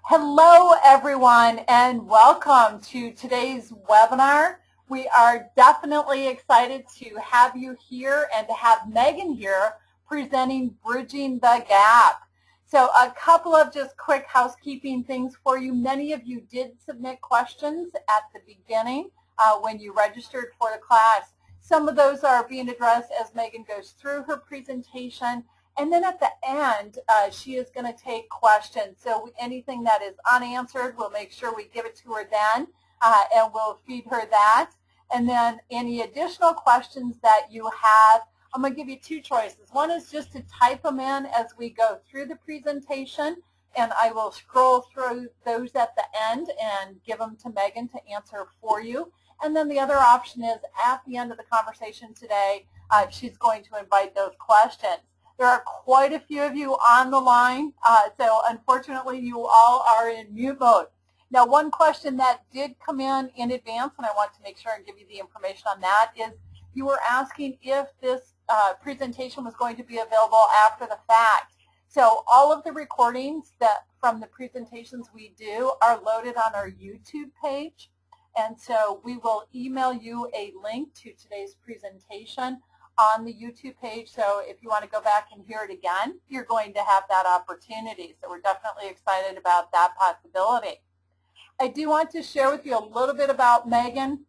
Hello, everyone, and welcome to today's webinar. We are definitely excited to have you here and to have Megan here presenting Bridging the Gap. So a couple of just quick housekeeping things for you. Many of you did submit questions at the beginning when you registered for the class. Some of those are being addressed as Megan goes through her presentation. And then at the end, she is going to take questions. So anything that is unanswered, we'll make sure we give it to her then, and we'll feed her that. And then any additional questions that you have, I'm going to give you two choices. One is just to type them in as we go through the presentation, and I will scroll through those at the end and give them to Megan to answer for you. And then the other option is at the end of the conversation today, she's going to invite those questions. There are quite a few of you on the line, so unfortunately you all are in mute mode. Now, one question that did come in advance, and I want to make sure and give you the information on that, is you were asking if this presentation was going to be available after the fact. So all of the recordings from the presentations we do are loaded on our YouTube page, and so we will email you a link to today's presentation on the YouTube page, so if you want to go back and hear it again, you're going to have that opportunity. So we're definitely excited about that possibility. I do want to share with you a little bit about Megan.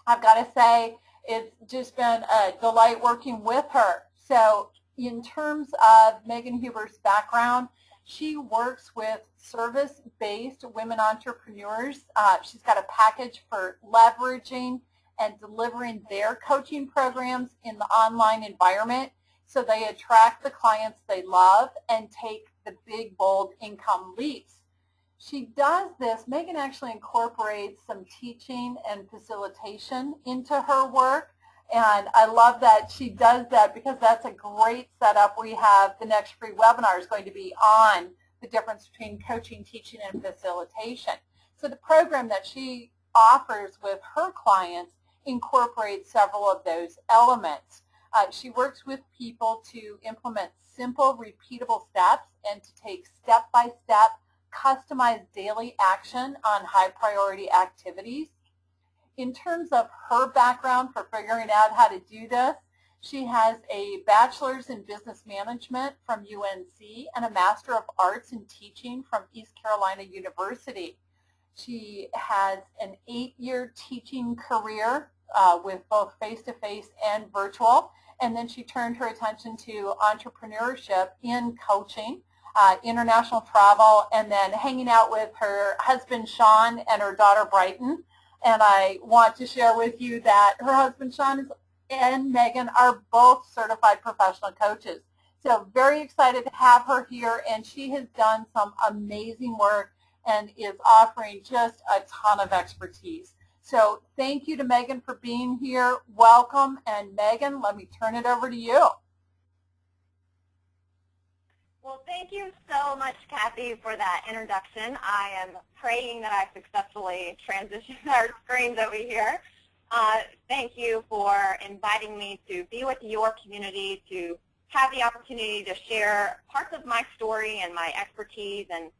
I've got to say, it's just been a delight working with her. So in terms of Megan Huber's background, she works with service-based women entrepreneurs. She's got a package for leveraging and delivering their coaching programs in the online environment so they attract the clients they love and take the big, bold income leaps. She does this. Megan actually incorporates some teaching and facilitation into her work, and I love that she does that because that's a great setup. We have the next free webinar is going to be on the difference between coaching, teaching, and facilitation. So the program that she offers with her clients incorporates several of those elements. She works with people to implement simple, repeatable steps and to take step-by-step, customized daily action on high-priority activities. In terms of her background for figuring out how to do this, she has a bachelor's in business management from UNC and a Master of Arts in teaching from East Carolina University. She has an 8-year teaching career with both face-to-face and virtual, and then she turned her attention to entrepreneurship in coaching, international travel, and then hanging out with her husband Sean and her daughter Brighton. And I want to share with you that her husband Sean and Megan are both certified professional coaches. So very excited to have her here, and she has done some amazing work and is offering just a ton of expertise. So thank you to Megan for being here. Welcome. And Megan, let me turn it over to you. Well, thank you so much, Kathy, for that introduction. I am praying that I successfully transitioned our screens over here. Thank you for inviting me to be with your community, to have the opportunity to share parts of my story and my expertise and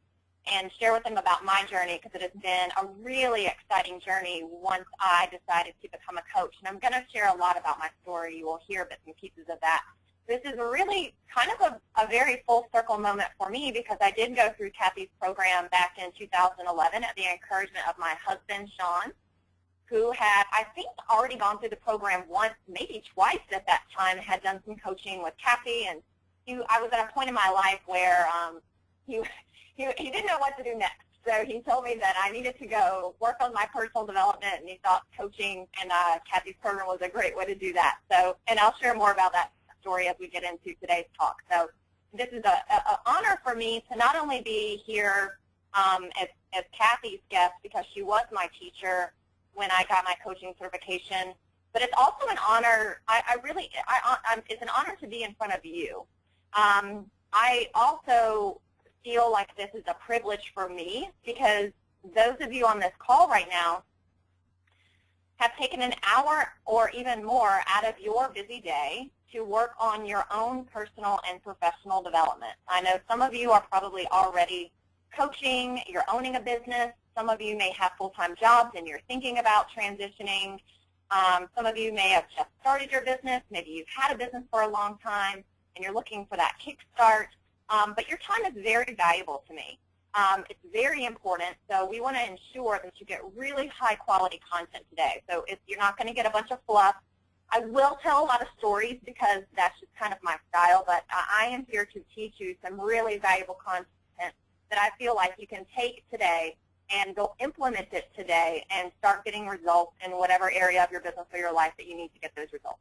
share with them about my journey, because it has been a really exciting journey once I decided to become a coach. And I'm going to share a lot about my story. You will hear bits and pieces of that. This is really kind of a very full circle moment for me, because I did go through Kathy's program back in 2011 at the encouragement of my husband, Sean, who had, I think, already gone through the program once, maybe twice at that time, had done some coaching with Kathy. And I was at a point in my life where he didn't know what to do next. So he told me that I needed to go work on my personal development, and he thought coaching and Kathy's program was a great way to do that. So, and I'll share more about that story as we get into today's talk. So this is an honor for me to not only be here as Kathy's guest, because she was my teacher when I got my coaching certification, but it's also an honor. It's an honor to be in front of you. I also feel like this is a privilege for me, because those of you on this call right now have taken an hour or even more out of your busy day to work on your own personal and professional development. I know some of you are probably already coaching, you're owning a business. Some of you may have full-time jobs and you're thinking about transitioning. Some of you may have just started your business. Maybe you've had a business for a long time and you're looking for that kickstart. But your time is very valuable to me. It's very important, so we want to ensure that you get really high-quality content today. So if you're not going to get a bunch of fluff, I will tell a lot of stories because that's just kind of my style, but I am here to teach you some really valuable content that I feel like you can take today and go implement it today and start getting results in whatever area of your business or your life that you need to get those results.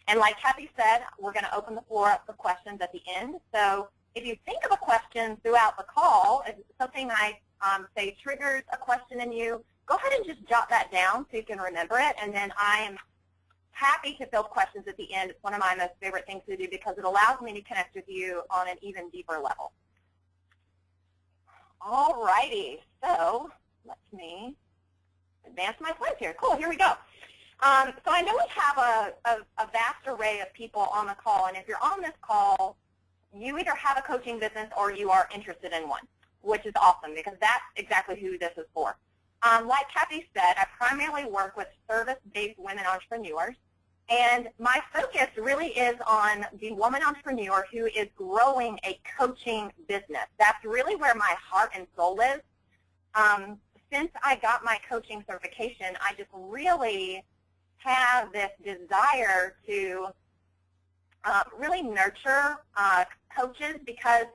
And like Kathy said, we're going to open the floor up for questions at the end. So if you think of a question throughout the call, if something I say triggers a question in you, go ahead and just jot that down so you can remember it, and then I am happy to field questions at the end. It's one of my most favorite things to do because it allows me to connect with you on an even deeper level. All righty, so let me advance my slides here. Cool, here we go. So I know we have a vast array of people on the call, and if you're on this call, you either have a coaching business or you are interested in one, which is awesome because that's exactly who this is for. Like Kathy said, I primarily work with service-based women entrepreneurs, and my focus really is on the woman entrepreneur who is growing a coaching business. That's really where my heart and soul is. Since I got my coaching certification, I just really have this desire to really nurture coaches because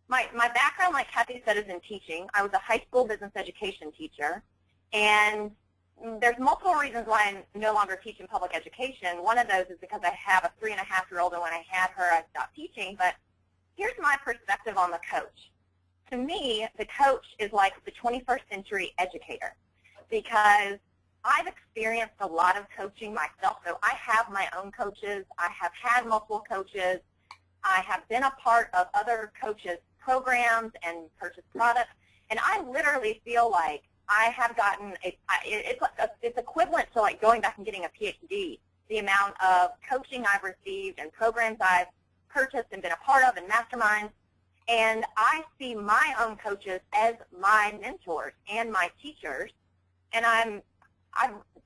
my background, like Kathy said, is in teaching. I was a high school business education teacher, and there's multiple reasons why I no longer teach in public education. One of those is because I have a 3.5-year-old, and when I had her, I stopped teaching. But here's my perspective on the coach. To me, the coach is like the 21st century educator because I've experienced a lot of coaching myself. So I have my own coaches. I have had multiple coaches. I have been a part of other coaches' programs and purchased products. And I literally feel like I have gotten, it's equivalent to like going back and getting a PhD, the amount of coaching I've received and programs I've purchased and been a part of and masterminds. And I see my own coaches as my mentors and my teachers. And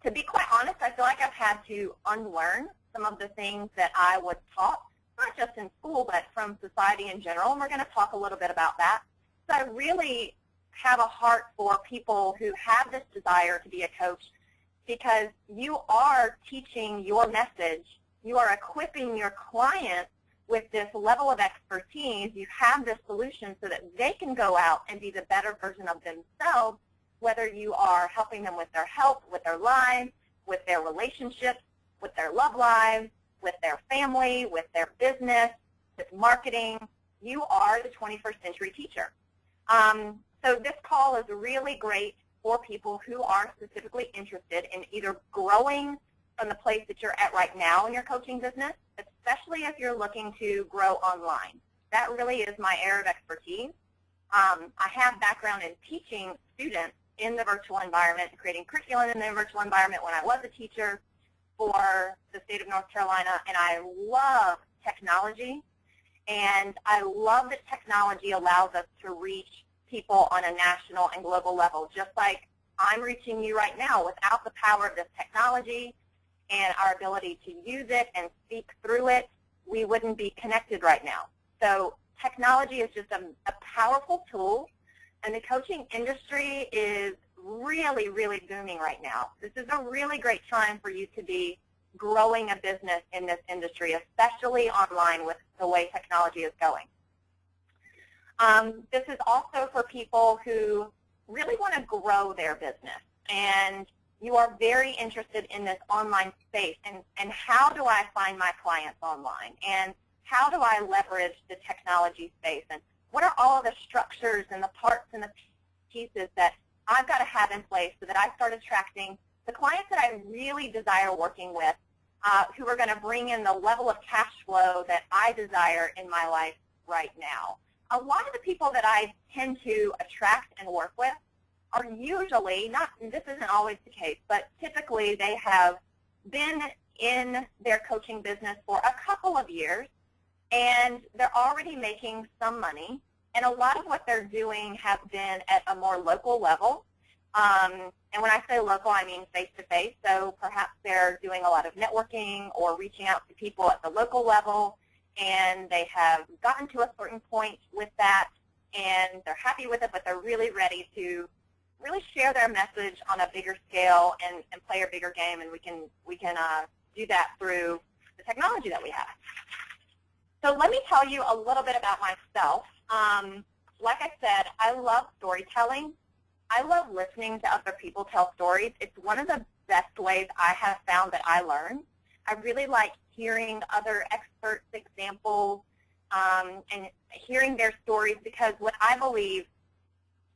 to be quite honest, I feel like I've had to unlearn some of the things that I was taught, not just in school, but from society in general. And we're going to talk a little bit about that. So I really have a heart for people who have this desire to be a coach because you are teaching your message. You are equipping your clients with this level of expertise. You have this solution so that they can go out and be the better version of themselves, whether you are helping them with their health, with their lives, with their relationships, with their love lives, with their family, with their business, with marketing. You are the 21st century teacher. So this call is really great for people who are specifically interested in either growing from the place that you're at right now in your coaching business, especially if you're looking to grow online. That really is my area of expertise. I have background in teaching students in the virtual environment, creating curriculum in the virtual environment when I was a teacher for the state of North Carolina, and I love technology, and I love that technology allows us to reach people on a national and global level, just like I'm reaching you right now. Without the power of this technology and our ability to use it and speak through it, we wouldn't be connected right now. So technology is just a powerful tool, and the coaching industry is really, really booming right now. This is a really great time for you to be growing a business in this industry, especially online with the way technology is going. This is also for people who really want to grow their business, and you are very interested in this online space, and how do I find my clients online, and how do I leverage the technology space, and what are all of the structures and the parts and the pieces that I've got to have in place so that I start attracting the clients that I really desire working with, who are going to bring in the level of cash flow that I desire in my life right now. A lot of the people that I tend to attract and work with are usually, this isn't always the case, but typically they have been in their coaching business for a couple of years, and they're already making some money, And a lot of what they're doing has been at a more local level. And when I say local, I mean face-to-face. So perhaps they're doing a lot of networking or reaching out to people at the local level, and they have gotten to a certain point with that, and they're happy with it, but they're really ready to really share their message on a bigger scale and play a bigger game, and we can do that through the technology that we have. So let me tell you a little bit about myself. Like I said, I love storytelling. I love listening to other people tell stories. It's one of the best ways I have found that I learn. I really like hearing other experts' examples and hearing their stories, because what I believe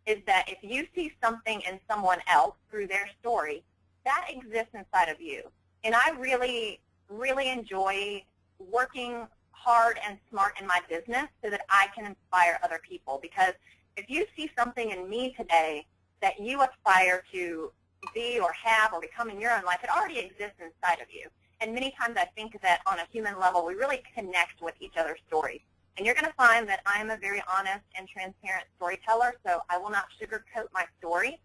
is that if you see something in someone else through their story, that exists inside of you. And I really, really enjoy working hard and smart in my business so that I can inspire other people. Because if you see something in me today that you aspire to be or have or become in your own life, it already exists inside of you. And many times I think that on a human level, we really connect with each other's stories. And you're going to find that I am a very honest and transparent storyteller, so I will not sugarcoat my story.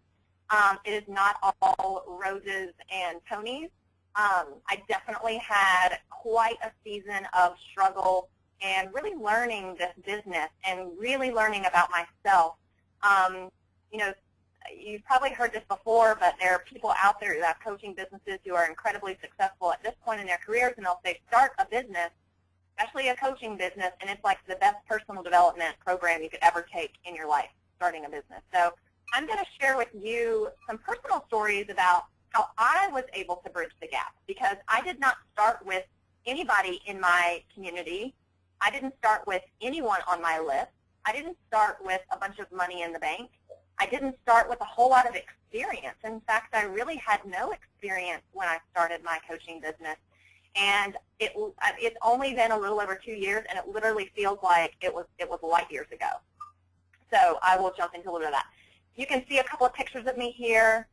It is not all roses and ponies. I definitely had quite a season of struggle and really learning this business and really learning about myself. You know, you've probably heard this before, but there are people out there who have coaching businesses who are incredibly successful at this point in their careers, and they'll say, start a business, especially a coaching business, and it's like the best personal development program you could ever take in your life, starting a business. So I'm going to share with you some personal stories about how I was able to bridge the gap, because I did not start with anybody in my community. I didn't start with anyone on my list. I didn't start with a bunch of money in the bank. I didn't start with a whole lot of experience. In fact, I really had no experience when I started my coaching business. And it's only been a little over 2 years, and it literally feels like it was light years ago. So I will jump into a little bit of that. You can see a couple of pictures of me here.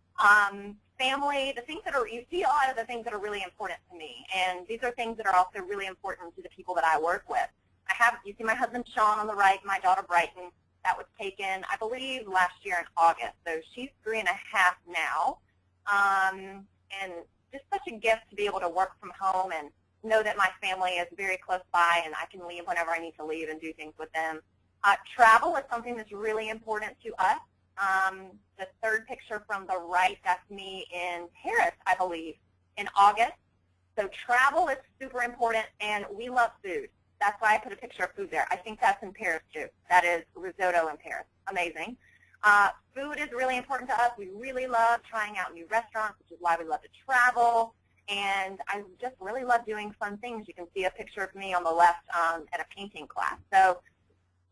Family, the things that are, you see a lot of the things that are really important to me. And these are things that are also really important to the people that I work with. You see my husband Sean on the right, my daughter Brighton. That was taken, I believe, last year in August. So she's 3.5 now. And just such a gift to be able to work from home and know that my family is very close by and I can leave whenever I need to leave and do things with them. Travel is something that's really important to us. The third picture from the right, that's me in Paris, I believe, in August. So travel is super important, and we love food. That's why I put a picture of food there. I think that's in Paris, too. That is risotto in Paris. Amazing. Food is really important to us. We really love trying out new restaurants, which is why we love to travel. And I just really love doing fun things. You can see a picture of me on the left at a painting class. So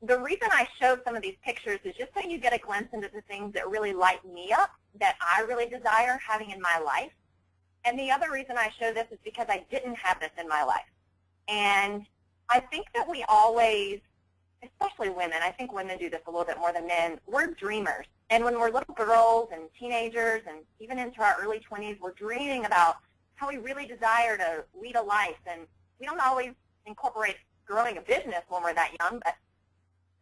the reason I showed some of these pictures is just so you get a glimpse into the things that really light me up, that I really desire having in my life. And the other reason I show this is because I didn't have this in my life. And I think that we always, especially women, I think women do this a little bit more than men, we're dreamers. And when we're little girls and teenagers and even into our early 20s, we're dreaming about how we really desire to lead a life. And we don't always incorporate growing a business when we're that young, but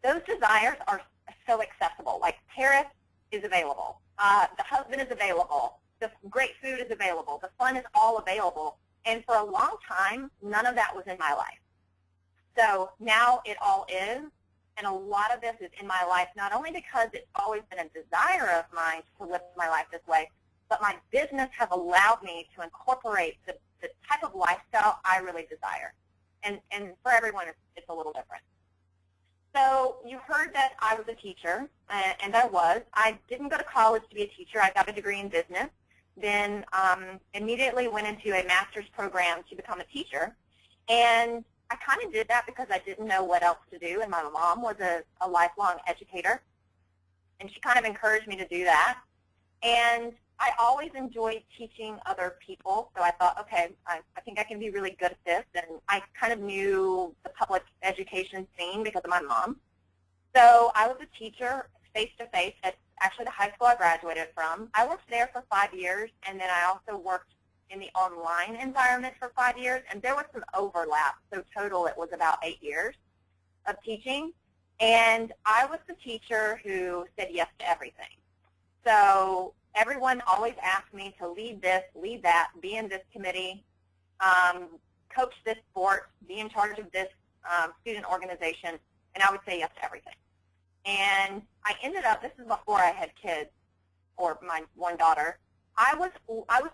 those desires are so accessible. Like Paris is available. The husband is available. The great food is available. The fun is all available. And for a long time, none of that was in my life. So now it all is, and a lot of this is in my life, not only because it's always been a desire of mine to live my life this way, but my business has allowed me to incorporate the type of lifestyle I really desire. And for everyone, it's a little different. So you heard that I was a teacher, and I was. I didn't go to college to be a teacher. I got a degree in business, then immediately went into a master's program to become a teacher. And I kind of did that because I didn't know what else to do, and my mom was a lifelong educator, and she kind of encouraged me to do that. And I always enjoyed teaching other people, so I thought, okay, I think I can be really good at this, and I kind of knew the public education scene because of my mom. So I was a teacher face-to-face at actually the high school I graduated from. I worked there for 5 years, and then I also worked in the online environment for 5 years, and there was some overlap. So total, it was about 8 years of teaching. And I was the teacher who said yes to everything. So everyone always asked me to lead this, lead that, be in this committee, coach this sport, be in charge of this student organization, and I would say yes to everything. And I ended up, this is before I had kids, or my one daughter, I was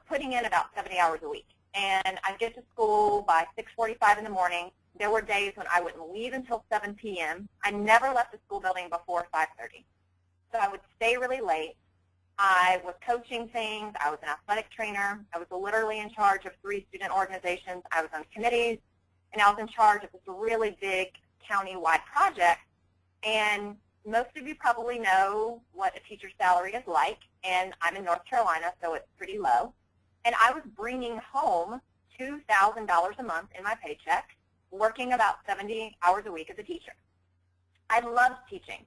putting in about 70 hours a week. And I'd get to school by 6:45 in the morning. There were days when I wouldn't leave until 7 p.m. I never left the school building before 5:30. So I would stay really late. I was coaching things. I was an athletic trainer. I was literally in charge of 3 student organizations. I was on committees, and I was in charge of this really big county-wide project. And most of you probably know what a teacher's salary is like, and I'm in North Carolina, so it's pretty low. And I was bringing home $2,000 a month in my paycheck, working about 70 hours a week as a teacher. I love teaching.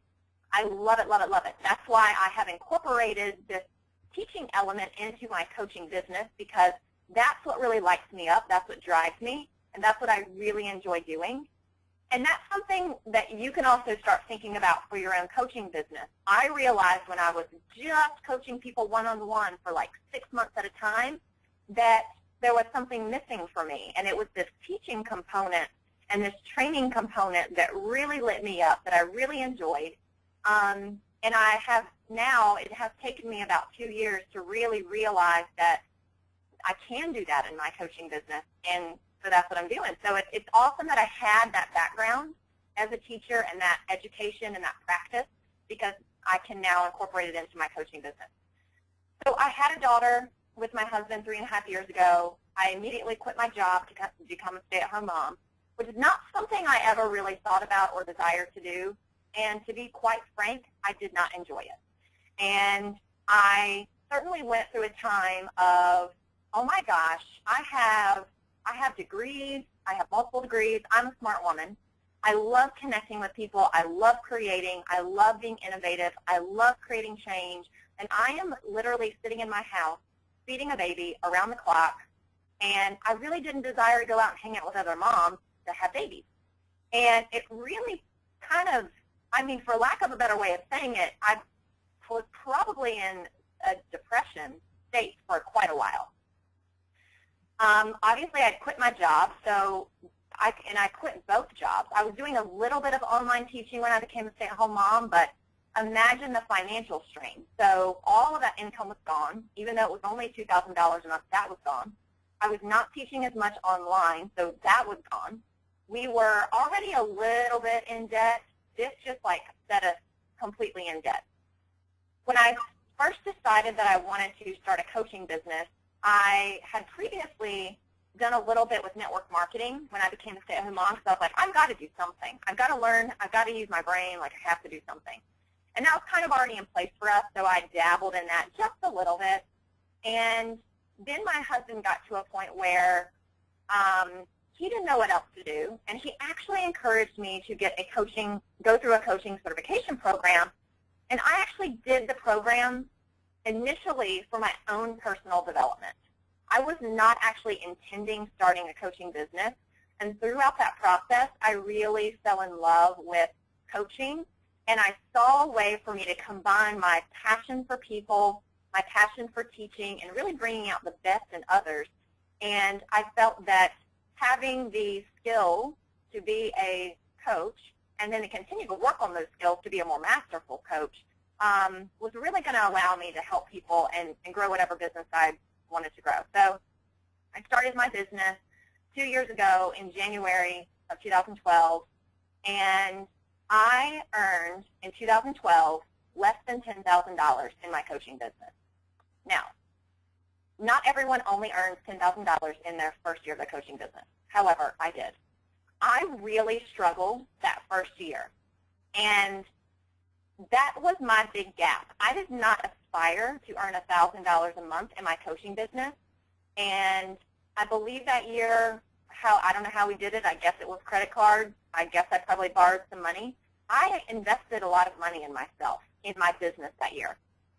I love it, love it, love it. That's why I have incorporated this teaching element into my coaching business, because that's what really lights me up, that's what drives me, and that's what I really enjoy doing. And that's something that you can also start thinking about for your own coaching business. I realized when I was just coaching people one-on-one for like 6 months at a time that there was something missing for me, and it was this teaching component and this training component that really lit me up, that I really enjoyed. And I have now, it has taken me about 2 years to really realize that I can do that in my coaching business, and so that's what I'm doing. So it's awesome that I had that background as a teacher and that education and that practice, because I can now incorporate it into my coaching business. So I had a daughter with my husband 3.5 years ago. I immediately quit my job to become a stay-at-home mom, which is not something I ever really thought about or desired to do. And to be quite frank, I did not enjoy it. And I certainly went through a time of, oh my gosh, I have degrees, I have multiple degrees, I'm a smart woman. I love connecting with people, I love creating, I love being innovative, I love creating change, and I am literally sitting in my house feeding a baby around the clock, and I really didn't desire to go out and hang out with other moms that have babies. And it really kind of, I mean, for lack of a better way of saying it, I was probably in a depression state for quite a while. Obviously, I quit my job, so I quit both jobs. I was doing a little bit of online teaching when I became a stay-at-home mom, but imagine the financial strain. So all of that income was gone, even though it was only $2,000 a month, that was gone. I was not teaching as much online, so that was gone. We were already a little bit in debt. This just like set us completely in debt. When I first decided that I wanted to start a coaching business, I had previously done a little bit with network marketing when I became a stay-at-home mom, so I was like, I've got to do something. I've got to learn. I've got to use my brain. Like, I have to do something. And that was kind of already in place for us, so I dabbled in that just a little bit. And then my husband got to a point where he didn't know what else to do, and he actually encouraged me to get a coaching, go through a coaching certification program. And I actually did the program initially for my own personal development. I was not actually intending starting a coaching business, and throughout that process, I really fell in love with coaching, and I saw a way for me to combine my passion for people, my passion for teaching, and really bringing out the best in others. And I felt that having the skills to be a coach and then to continue to work on those skills to be a more masterful coach was really going to allow me to help people and grow whatever business I wanted to grow. So I started my business 2 years ago in January of 2012, and I earned in 2012 less than $10,000 in my coaching business. Now, not everyone only earns $10,000 in their first year of their coaching business. However, I did. I really struggled that first year, and that was my big gap. I did not aspire to earn $1,000 a month in my coaching business, and I believe that year, I don't know how we did it. I guess it was credit cards. I guess I probably borrowed some money. I invested a lot of money in myself, in my business that year.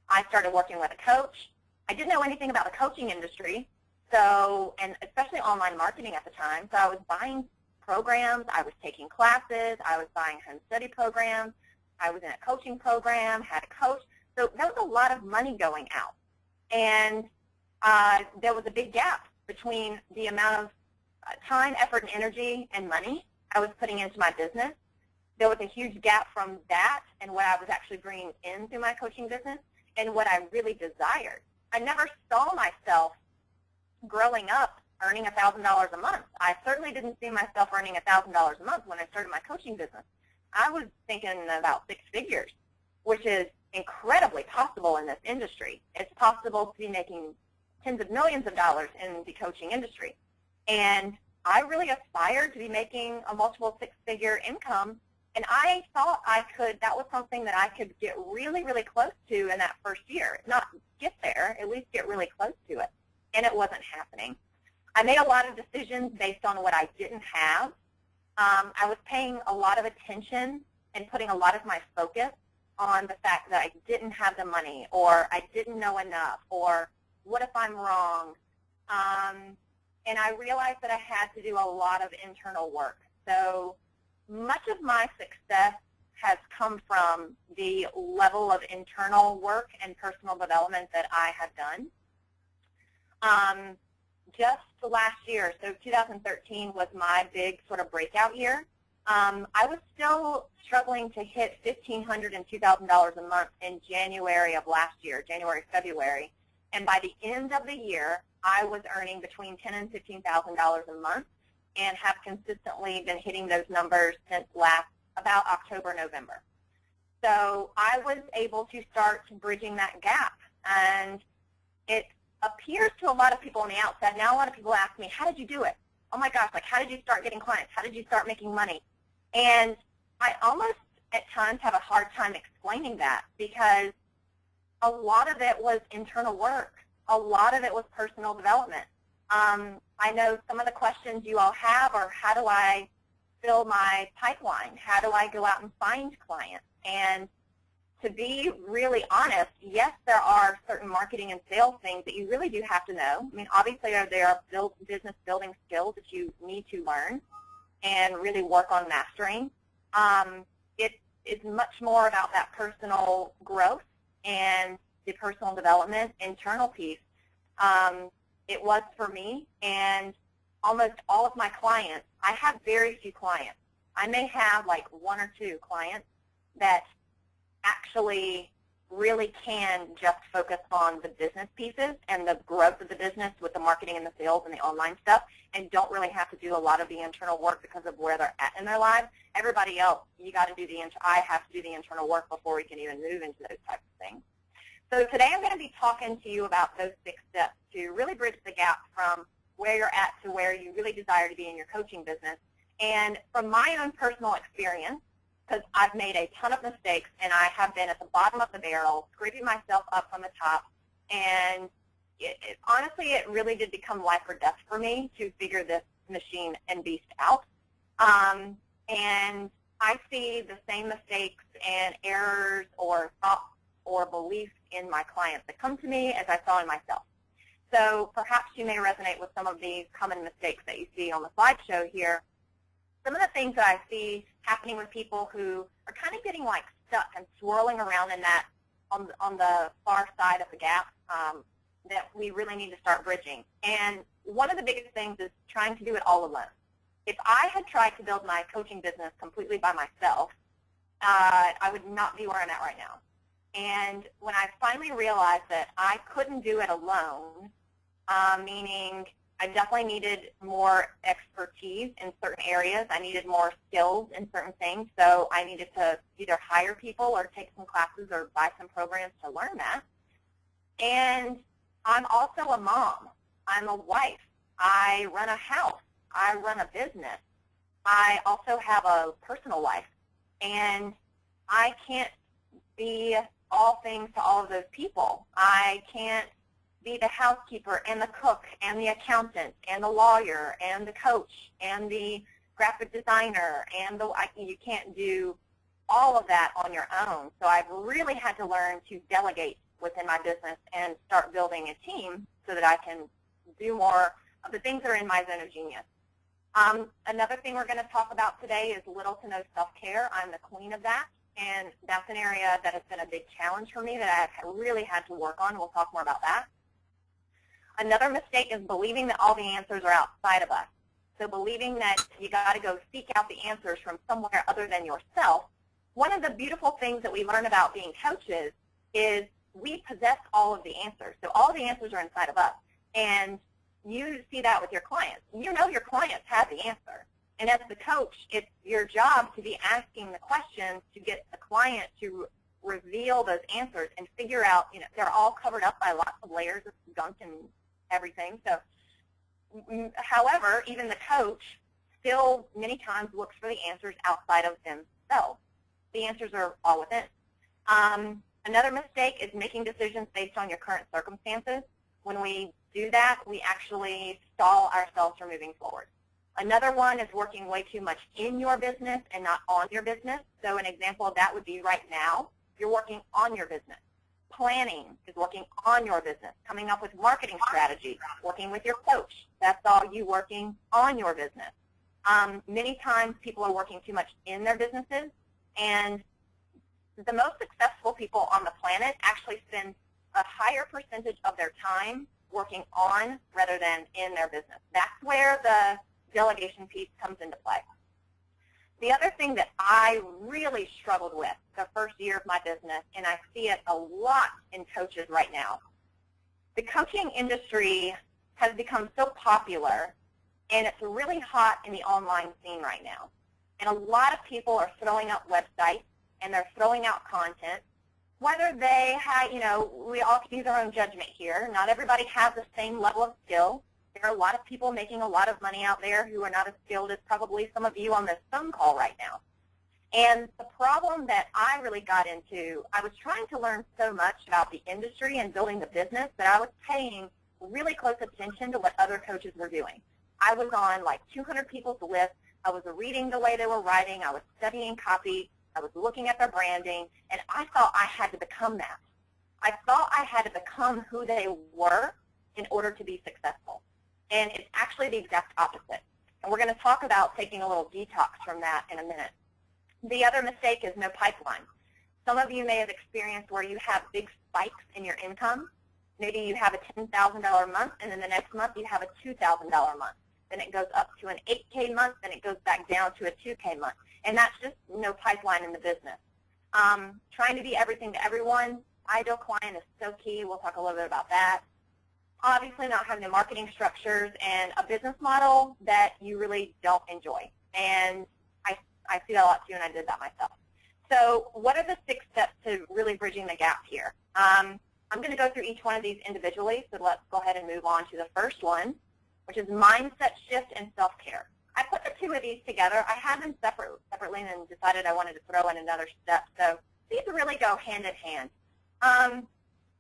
I started working with a coach. I didn't know anything about the coaching industry, and especially online marketing at the time, so I was buying programs. I was taking classes. I was buying home study programs. I was in a coaching program, had a coach. So there was a lot of money going out. And there was a big gap between the amount of time, effort, and energy and money I was putting into my business. There was a huge gap from that and what I was actually bringing in through my coaching business and what I really desired. I never saw myself growing up earning $1,000 a month. I certainly didn't see myself earning $1,000 a month when I started my coaching business. I was thinking about 6 figures, which is incredibly possible in this industry. It's possible to be making tens of millions of dollars in the coaching industry. And I really aspired to be making a multiple 6-figure income, and I thought that was something that I could get really, really close to in that first year. Not get there, at least get really close to it. And it wasn't happening. I made a lot of decisions based on what I didn't have. I was paying a lot of attention and putting a lot of my focus on the fact that I didn't have the money, or I didn't know enough, or what if I'm wrong? And I realized that I had to do a lot of internal work. So much of my success has come from the level of internal work and personal development that I have done. Just last year, so 2013 was my big sort of breakout year. I was still struggling to hit $1,500 and $2,000 a month in January of last year, January, February. And by the end of the year, I was earning between $10,000 and $15,000 a month and have consistently been hitting those numbers since about October, November. So I was able to start bridging that gap. And it appears to a lot of people on the outside. Now a lot of people ask me, how did you do it? Oh my gosh, like how did you start getting clients? How did you start making money? And I almost at times have a hard time explaining that, because a lot of it was internal work. A lot of it was personal development. I know some of the questions you all have are, how do I fill my pipeline? How do I go out and find clients? And to be really honest, yes, there are certain marketing and sales things that you really do have to know. I mean, obviously there are business building skills that you need to learn and really work on mastering. It is much more about that personal growth and the personal development, internal piece. It was for me, and almost all of my clients, I have very few clients. I may have like 1 or 2 clients that actually really can just focus on the business pieces and the growth of the business with the marketing and the sales and the online stuff, and don't really have to do a lot of the internal work because of where they're at in their lives. Everybody else, you got to do I have to do the internal work before we can even move into those types of things. So today I'm going to be talking to you about those 6 steps to really bridge the gap from where you're at to where you really desire to be in your coaching business. And from my own personal experience, because I've made a ton of mistakes and I have been at the bottom of the barrel, scraping myself up from the top, and honestly, it really did become life or death for me to figure this machine and beast out. And I see the same mistakes and errors or thoughts or beliefs in my clients that come to me as I saw in myself. So perhaps you may resonate with some of these common mistakes that you see on the slideshow here. Some of the things that I see happening with people who are kind of getting like stuck and swirling around in that on the far side of the gap that we really need to start bridging. And one of the biggest things is trying to do it all alone. If I had tried to build my coaching business completely by myself, I would not be where I'm at right now. And when I finally realized that I couldn't do it alone, meaning I definitely needed more expertise in certain areas. I needed more skills in certain things, so I needed to either hire people or take some classes or buy some programs to learn that. And I'm also a mom. I'm a wife. I run a house. I run a business. I also have a personal life. And I can't be all things to all of those people. I can't be the housekeeper and the cook and the accountant and the lawyer and the coach and the graphic designer and you can't do all of that on your own. So I've really had to learn to delegate within my business and start building a team so that I can do more of the things that are in my zone of genius. Another thing we're going to talk about today is little to no self-care. I'm the queen of that, and that's an area that has been a big challenge for me that I've really had to work on. We'll talk more about that. Another mistake is believing that all the answers are outside of us. So believing that you got to go seek out the answers from somewhere other than yourself. One of the beautiful things that we learn about being coaches is we possess all of the answers. So all the answers are inside of us. And you see that with your clients. You know your clients have the answer. And as the coach, it's your job to be asking the questions to get the client to reveal those answers and figure out, they're all covered up by lots of layers of gunk and everything. So, however, even the coach still many times looks for the answers outside of themselves. The answers are all within. Another mistake is making decisions based on your current circumstances. When we do that, we actually stall ourselves from moving forward. Another one is working way too much in your business and not on your business. So an example of that would be right now, you're working on your business. Planning is working on your business. Coming up with marketing strategy, working with your coach. That's all you working on your business. Many times people are working too much in their businesses, and the most successful people on the planet actually spend a higher percentage of their time working on rather than in their business. That's where the delegation piece comes into play. The other thing that I really struggled with the first year of my business, and I see it a lot in coaches right now, the coaching industry has become so popular, and it's really hot in the online scene right now. And a lot of people are throwing up websites, and they're throwing out content. Whether they have, we all can use our own judgment here. Not everybody has the same level of skill. There are a lot of people making a lot of money out there who are not as skilled as probably some of you on this phone call right now. And the problem that I really got into, I was trying to learn so much about the industry and building the business that I was paying really close attention to what other coaches were doing. I was on like 200 people's list. I was reading the way they were writing. I was studying copy. I was looking at their branding, and I thought I had to become that. I thought I had to become who they were in order to be successful. And it's actually the exact opposite. And we're going to talk about taking a little detox from that in a minute. The other mistake is no pipeline. Some of you may have experienced where you have big spikes in your income. Maybe you have a $10,000 month, and then the next month you have a $2,000 month. Then it goes up to an $8K month, then it goes back down to a $2K month. And that's just no pipeline in the business. Trying to be everything to everyone, ideal client is so key. We'll talk a little bit about that. Obviously not having the marketing structures and a business model that you really don't enjoy. And I see that a lot too, and I did that myself. So what are the 6 steps to really bridging the gap here? I'm going to go through each one of these individually, so let's go ahead and move on to the first one, which is mindset shift and self-care. I put the 2 of these together. I had them separately and then decided I wanted to throw in another step. So these really go hand in hand.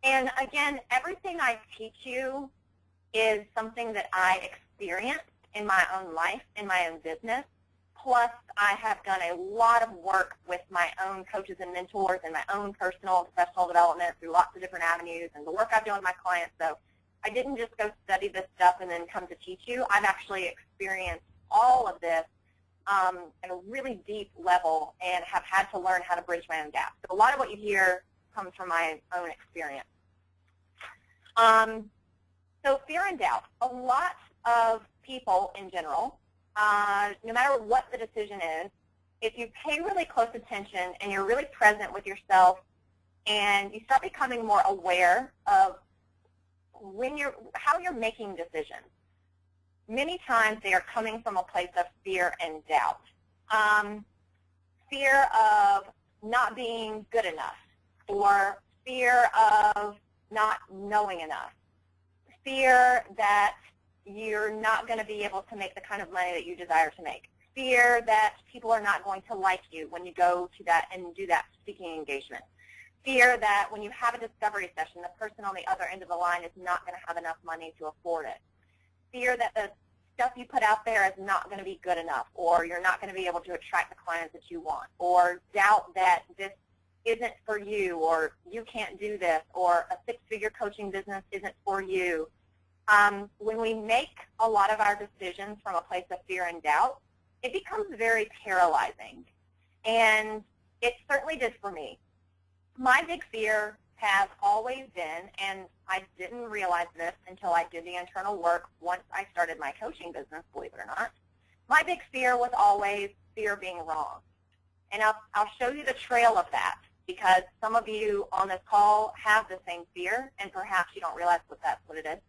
And again, everything I teach you is something that I experienced in my own life, in my own business. Plus, I have done a lot of work with my own coaches and mentors and my own personal and professional development through lots of different avenues and the work I've done with my clients. So I didn't just go study this stuff and then come to teach you. I've actually experienced all of this at a really deep level and have had to learn how to bridge my own gaps. So a lot of what you hear comes from my own experience. So fear and doubt. A lot of people in general, no matter what the decision is, if you pay really close attention and you're really present with yourself and you start becoming more aware of how you're making decisions, many times they are coming from a place of fear and doubt. Fear of not being good enough, or fear of not knowing enough, fear that you're not going to be able to make the kind of money that you desire to make, fear that people are not going to like you when you go to that and do that speaking engagement, fear that when you have a discovery session, the person on the other end of the line is not going to have enough money to afford it, fear that the stuff you put out there is not going to be good enough, or you're not going to be able to attract the clients that you want, or doubt that this isn't for you, or you can't do this, or a 6-figure coaching business isn't for you. When we make a lot of our decisions from a place of fear and doubt, it becomes very paralyzing. And it certainly did for me. My big fear has always been, and I didn't realize this until I did the internal work once I started my coaching business, believe it or not, my big fear was always fear of being wrong. And I'll show you the trail of that, because some of you on this call have the same fear, and perhaps you don't realize what it is.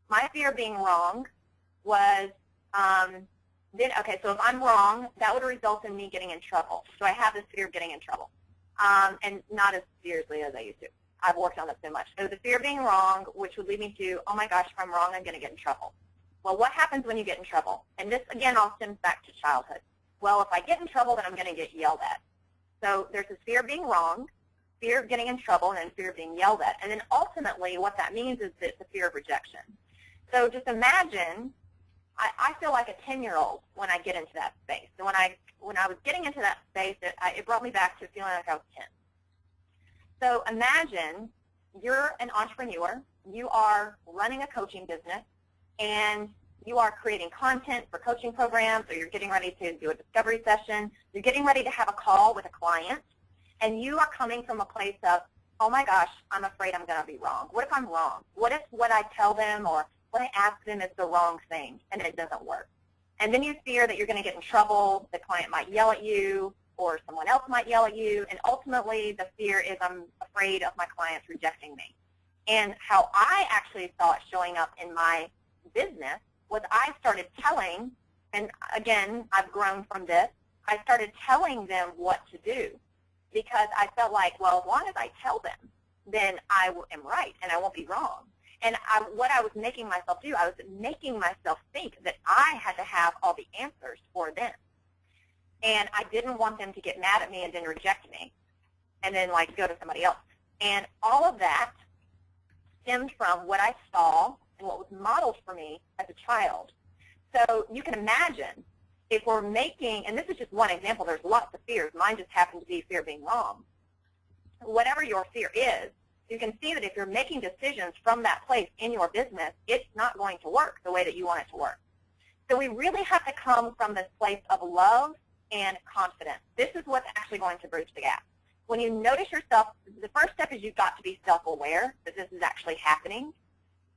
My fear of being wrong was, okay, so if I'm wrong, that would result in me getting in trouble. So I have this fear of getting in trouble, and not as seriously as I used to. I've worked on it so much. So the fear of being wrong, which would lead me to, oh my gosh, if I'm wrong, I'm going to get in trouble. Well, what happens when you get in trouble? And this, again, all stems back to childhood. Well, if I get in trouble, then I'm going to get yelled at. So there's this fear of being wrong, fear of getting in trouble, and then fear of being yelled at. And then ultimately what that means is that it's a fear of rejection. So just imagine, I feel like a 10-year-old when I get into that space. So when I was getting into that space, it brought me back to feeling like I was 10. So imagine you're an entrepreneur, you are running a coaching business, and you are creating content for coaching programs, or you're getting ready to do a discovery session, you're getting ready to have a call with a client, and you are coming from a place of, oh my gosh, I'm afraid I'm going to be wrong. What if I'm wrong? What if what I tell them or what I ask them is the wrong thing and it doesn't work? And then you fear that you're going to get in trouble, the client might yell at you, or someone else might yell at you, and ultimately the fear is I'm afraid of my clients rejecting me. And how I actually saw it showing up in my business was I started telling, and again, I've grown from this, I started telling them what to do, because I felt like, well, as long as I tell them, then I am right and I won't be wrong. And what I was making myself do, I was making myself think that I had to have all the answers for them. And I didn't want them to get mad at me and then reject me and then like go to somebody else. And all of that stemmed from what I saw and what was modeled for me as a child. So you can imagine if we're making, and this is just one example, there's lots of fears. Mine just happened to be fear of being wrong. Whatever your fear is, you can see that if you're making decisions from that place in your business, it's not going to work the way that you want it to work. So we really have to come from this place of love and confidence. This is what's actually going to bridge the gap. When you notice yourself, the first step is you've got to be self-aware that this is actually happening.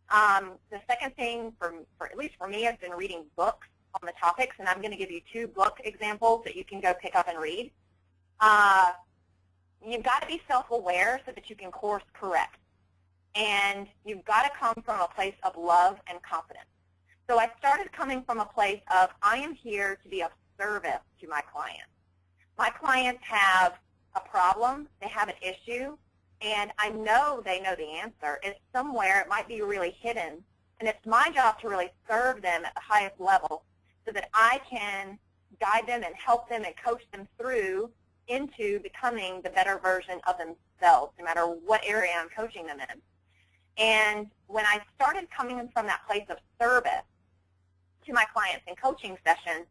The second thing, for at least for me, I've been reading books on the topics, and I'm going to give you 2 book examples that you can go pick up and read. You've got to be self-aware so that you can course correct. And you've got to come from a place of love and confidence. So I started coming from a place of, I am here to be of service to my clients. My clients have a problem, they have an issue, and I know they know the answer. It's somewhere, it might be really hidden, and it's my job to really serve them at the highest level so that I can guide them and help them and coach them through into becoming the better version of themselves, no matter what area I'm coaching them in. And when I started coming from that place of service to my clients in coaching sessions,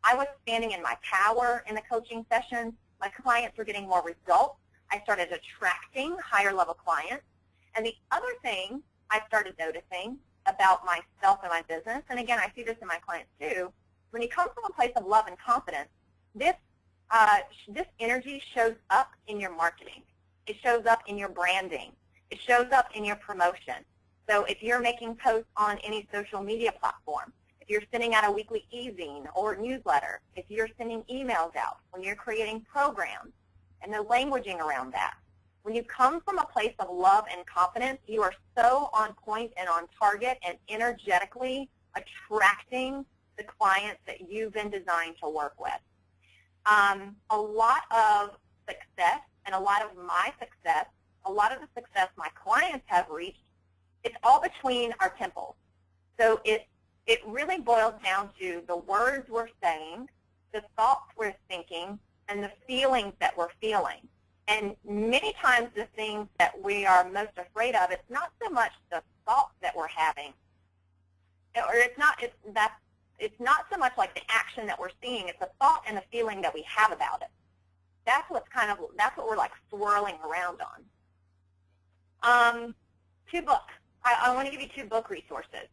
I was standing in my power in the coaching sessions. My clients were getting more results. I started attracting higher level clients. And the other thing I started noticing about myself and my business, and again, I see this in my clients too, when you come from a place of love and confidence, this energy shows up in your marketing. It shows up in your branding. It shows up in your promotion. So if you're making posts on any social media platform, if you're sending out a weekly e-zine or newsletter, if you're sending emails out, when you're creating programs, and the languaging around that, when you come from a place of love and confidence, you are so on point and on target and energetically attracting the clients that you've been designed to work with. A lot of success and a lot of my success, a lot of the success my clients have reached, it's all between our temples. So it really boils down to the words we're saying, the thoughts we're thinking, and the feelings that we're feeling. And many times the things that we are most afraid of, it's not so much the thoughts that we're having, or it's not so much like the action that we're seeing, it's the thought and the feeling that we have about it. That's what we're like swirling around on. 2 books. I want to give you 2 book resources.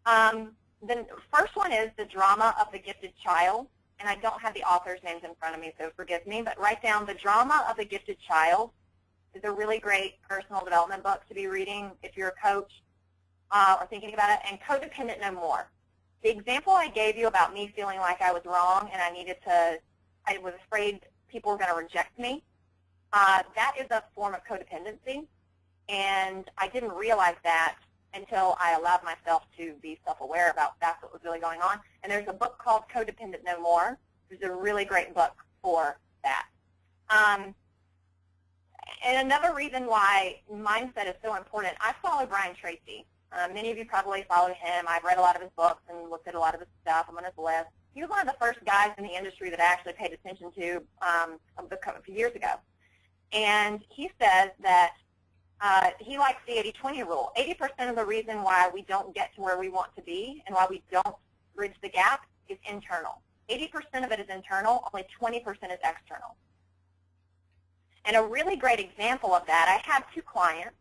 The first one is The Drama of the Gifted Child, and I don't have the author's names in front of me, so forgive me, but write down The Drama of the Gifted Child. It's a really great personal development book to be reading if you're a coach or thinking about it, and Codependent No More. The example I gave you about me feeling like I was wrong and I was afraid people were going to reject me, that is a form of codependency, and I didn't realize that until I allowed myself to be self-aware about that's what was really going on. And there's a book called Codependent No More, which is a really great book for that. And another reason why mindset is so important, I follow Brian Tracy. Many of you probably follow him. I've read a lot of his books and looked at a lot of his stuff. I'm on his list. He was one of the first guys in the industry that I actually paid attention to a few years ago. And he says that he likes the 80-20 rule. 80% of the reason why we don't get to where we want to be and why we don't bridge the gap is internal. 80% of it is internal, only 20% is external. And a really great example of that, I have two clients.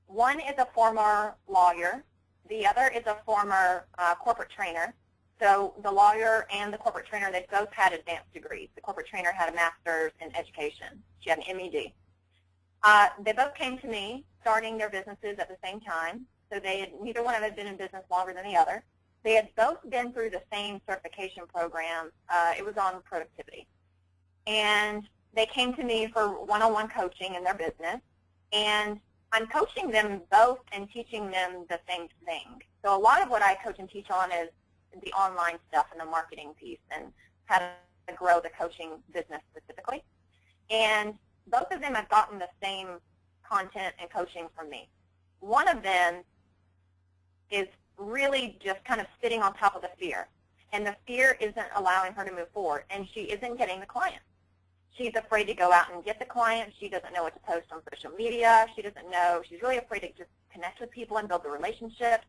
One is a former lawyer. The other is a former corporate trainer. So the lawyer and the corporate trainer, they both had advanced degrees. The corporate trainer had a master's in education. She had an MED. They both came to me starting their businesses at the same time. So neither one of them had been in business longer than the other. They had both been through the same certification program. It was on productivity. And they came to me for one-on-one coaching in their business. And I'm coaching them both and teaching them the same thing. So a lot of what I coach and teach on is the online stuff and the marketing piece and how to grow the coaching business specifically. And both of them have gotten the same content and coaching from me. One of them is really just kind of sitting on top of the fear. And the fear isn't allowing her to move forward. And she isn't getting the client. She's afraid to go out and get the client. She doesn't know what to post on social media. She doesn't know. She's really afraid to just connect with people and build the relationship.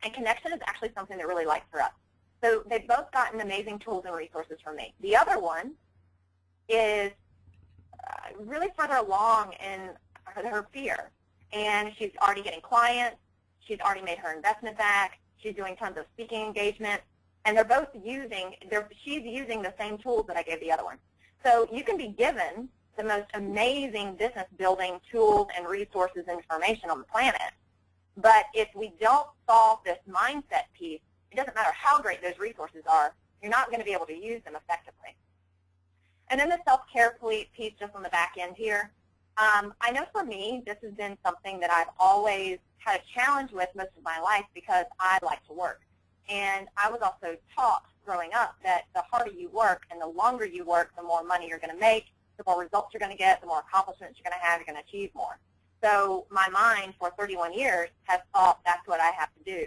And connection is actually something that really lights her up. So they've both gotten amazing tools and resources from me. The other one is really further along in her fear. And she's already getting clients. She's already made her investment back. She's doing tons of speaking engagement. And they're both she's using the same tools that I gave the other one. So you can be given the most amazing business building tools and resources and information on the planet. But if we don't solve this mindset piece, it doesn't matter how great those resources are, you're not going to be able to use them effectively. And then the self-care piece just on the back end here. I know for me, this has been something that I've always had a challenge with most of my life because I like to work. And I was also taught growing up that the harder you work and the longer you work, the more money you're going to make, the more results you're going to get, the more accomplishments you're going to have, you're going to achieve more. So my mind for 31 years has thought that's what I have to do.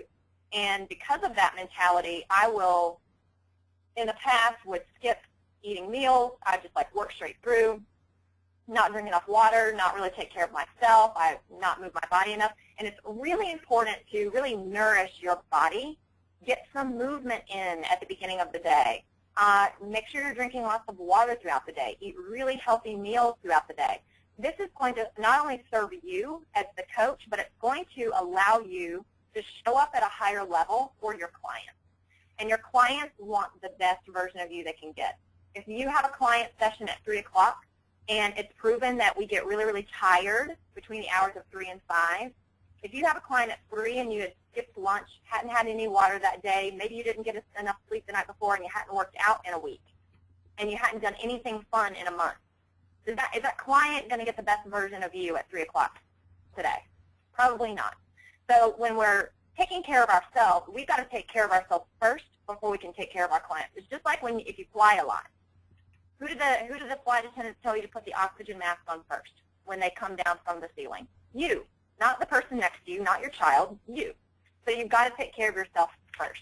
And because of that mentality, I will, in the past, would skip eating meals. I just like work straight through, not drink enough water, not really take care of myself. I not move my body enough. And it's really important to really nourish your body. Get some movement in at the beginning of the day. Make sure you're drinking lots of water throughout the day. Eat really healthy meals throughout the day. This is going to not only serve you as the coach, but it's going to allow you to show up at a higher level for your clients. And your clients want the best version of you they can get. If you have a client session at 3 o'clock and it's proven that we get really, really tired between the hours of 3 and 5, if you have a client at 3 and you had skipped lunch, hadn't had any water that day, maybe you didn't get enough sleep the night before and you hadn't worked out in a week, and you hadn't done anything fun in a month, is that client going to get the best version of you at 3 o'clock today? Probably not. So when we're taking care of ourselves, we've got to take care of ourselves first before we can take care of our clients. It's just like if you fly a lot. Who do the flight attendants tell you to put the oxygen mask on first when they come down from the ceiling? You. Not the person next to you, not your child, you. So you've got to take care of yourself first.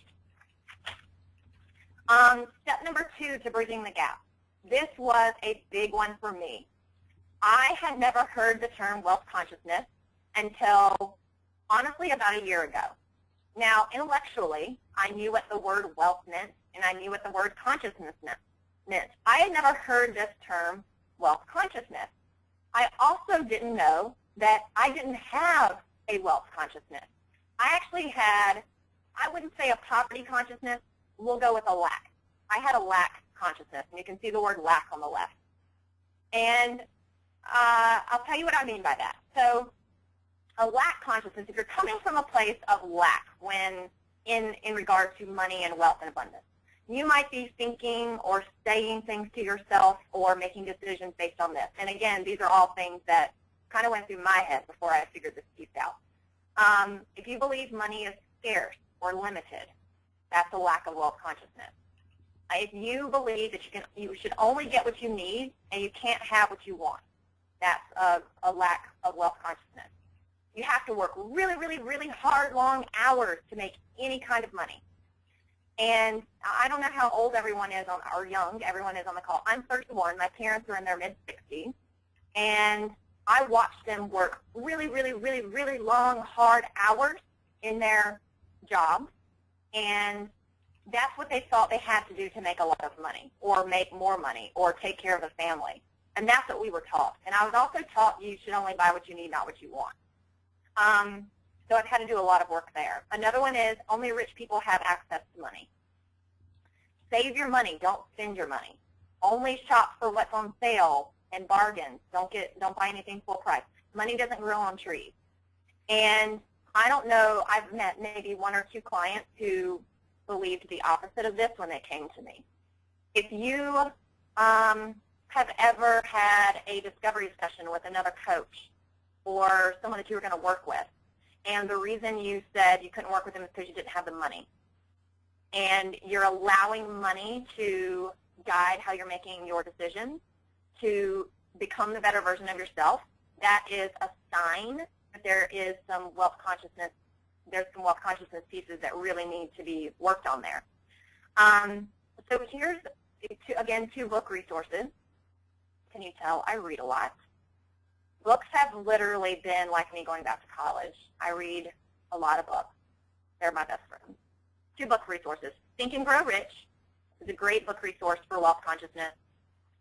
Step number 2 to bridging the gap. This was a big one for me. I had never heard the term wealth consciousness until, honestly, about a year ago. Now, intellectually, I knew what the word wealth meant, and I knew what the word consciousness meant. I had never heard this term, wealth consciousness. I also didn't know that I didn't have a wealth consciousness. I actually had I wouldn't say a poverty consciousness. We'll go with a lack. I had a lack consciousness, and you can see the word lack on the left. And I'll tell you what I mean by that. So a lack consciousness, if you're coming from a place of lack when in regard to money and wealth and abundance, you might be thinking or saying things to yourself or making decisions based on this. And again, these are all things that kind of went through my head before I figured this piece out. If you believe money is scarce or limited, that's a lack of wealth consciousness. If you believe that you should only get what you need and you can't have what you want, that's a lack of wealth consciousness. You have to work really, really, really hard, long hours to make any kind of money. And I don't know how old everyone is or young everyone is on the call. I'm 31. My parents are in their mid-60s. And I watched them work really, really, really, really long, hard hours in their jobs. And that's what they thought they had to do to make a lot of money or make more money or take care of the family. And that's what we were taught. And I was also taught you should only buy what you need, not what you want. So I've had to do a lot of work there. Another one is only rich people have access to money. Save your money. Don't spend your money. Only shop for what's on sale and bargains. Don't buy anything full price. Money doesn't grow on trees. And I don't know, I've met maybe one or two clients who believed the opposite of this when they came to me. If you have ever had a discovery session with another coach or someone that you were going to work with, and the reason you said you couldn't work with them is because you didn't have the money, and you're allowing money to guide how you're making your decisions to become the better version of yourself, that is a sign that there is some wealth consciousness. There's some wealth consciousness pieces that really need to be worked on there. So here's, again, 2 book resources. Can you tell I read a lot? Books have literally been like me going back to college. I read a lot of books. They're my best friends. 2 book resources. Think and Grow Rich is a great book resource for wealth consciousness.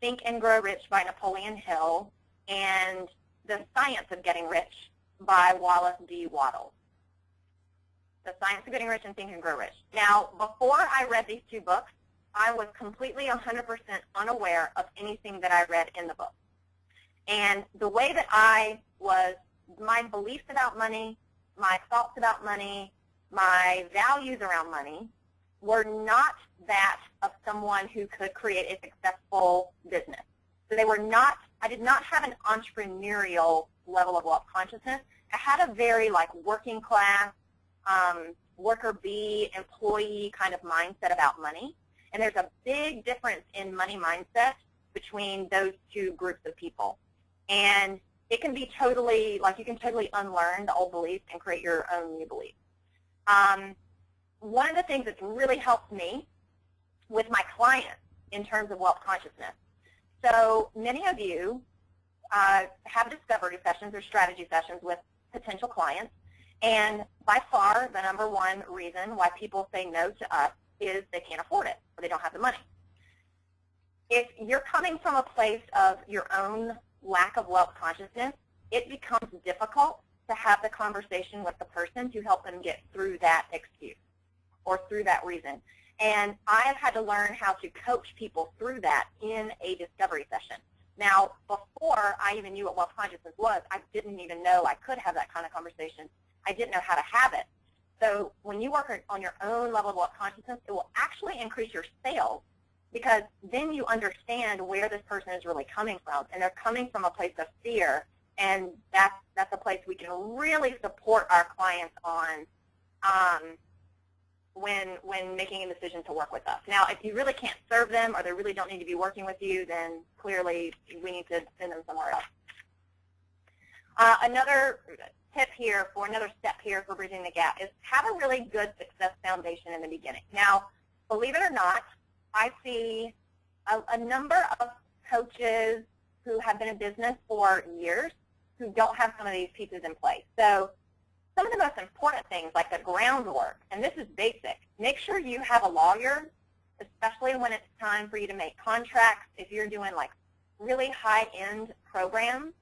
Think and Grow Rich by Napoleon Hill, and The Science of Getting Rich by Wallace D. Waddell. The Science of Getting Rich and Think and Grow Rich. Now, before I read these 2 books, I was completely 100% unaware of anything that I read in the book. And the way that I was, my beliefs about money, my thoughts about money, my values around money were not that of someone who could create a successful business. So they were not, I did not have an entrepreneurial level of wealth consciousness. I had a very like working class, worker bee, employee kind of mindset about money. And there's a big difference in money mindset between those 2 groups of people. And it can be totally, like you can totally unlearn the old beliefs and create your own new beliefs. One of the things that's really helped me with my clients in terms of wealth consciousness. So many of you have discovery sessions or strategy sessions with potential clients. And by far, the #1 reason why people say no to us is they can't afford it or they don't have the money. If you're coming from a place of your own lack of wealth consciousness, it becomes difficult to have the conversation with the person to help them get through that excuse or through that reason. And I have had to learn how to coach people through that in a discovery session. Now, before I even knew what wealth consciousness was, I didn't even know I could have that kind of conversation. I didn't know how to have it. So when you work on your own level of wealth consciousness, it will actually increase your sales, because then you understand where this person is really coming from, and they're coming from a place of fear, and that's a place we can really support our clients on when making a decision to work with us. Now, if you really can't serve them or they really don't need to be working with you, then clearly we need to send them somewhere else. Another tip here, for another step here for bridging the gap, is have a really good success foundation in the beginning. Now, believe it or not, I see a number of coaches who have been in business for years who don't have some of these pieces in place. So some of the most important things, like the groundwork, and this is basic, make sure you have a lawyer, especially when it's time for you to make contracts. If you're doing like really high-end programs,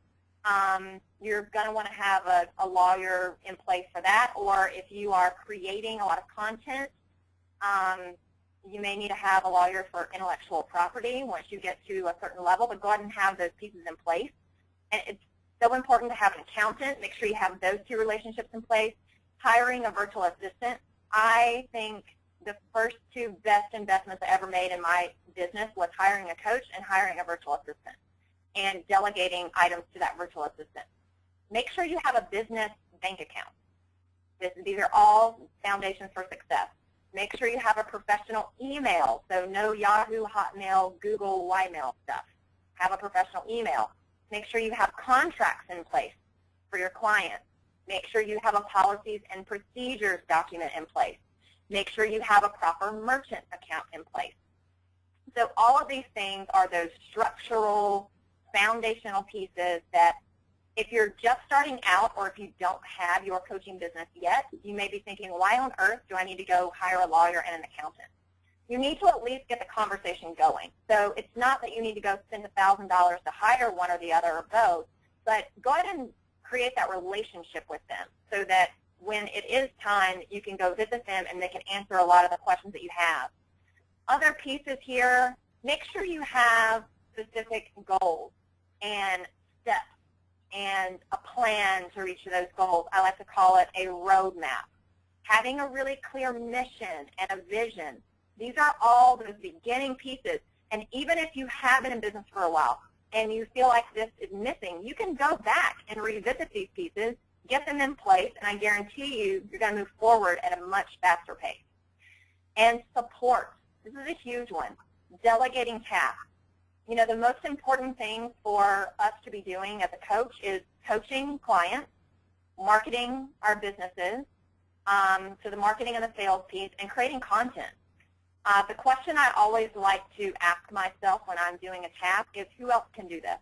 you're going to want to have a lawyer in place for that, or if you are creating a lot of content, you may need to have a lawyer for intellectual property once you get to a certain level, but go ahead and have those pieces in place. And it's so important to have an accountant. Make sure you have those two relationships in place. Hiring a virtual assistant. I think the first two best investments I ever made in my business was hiring a coach and hiring a virtual assistant and delegating items to that virtual assistant. Make sure you have a business bank account. These are all foundations for success. Make sure you have a professional email, so no Yahoo, Hotmail, Google, Ymail stuff. Have a professional email. Make sure you have contracts in place for your clients. Make sure you have a policies and procedures document in place. Make sure you have a proper merchant account in place. So all of these things are those structural, foundational pieces that if you're just starting out or if you don't have your coaching business yet, you may be thinking, why on earth do I need to go hire a lawyer and an accountant? You need to at least get the conversation going. So it's not that you need to go spend $1,000 to hire one or the other or both, but go ahead and create that relationship with them so that when it is time, you can go visit them and they can answer a lot of the questions that you have. Other pieces here, make sure you have specific goals and steps and a plan to reach those goals. I like to call it a roadmap. Having a really clear mission and a vision. These are all those beginning pieces. And even if you have been in business for a while and you feel like this is missing, you can go back and revisit these pieces, get them in place, and I guarantee you, you're going to move forward at a much faster pace. And support. This is a huge one. Delegating tasks. You know, the most important thing for us to be doing as a coach is coaching clients, marketing our businesses, so the marketing and the sales piece, and creating content. The question I always like to ask myself when I'm doing a task is, who else can do this?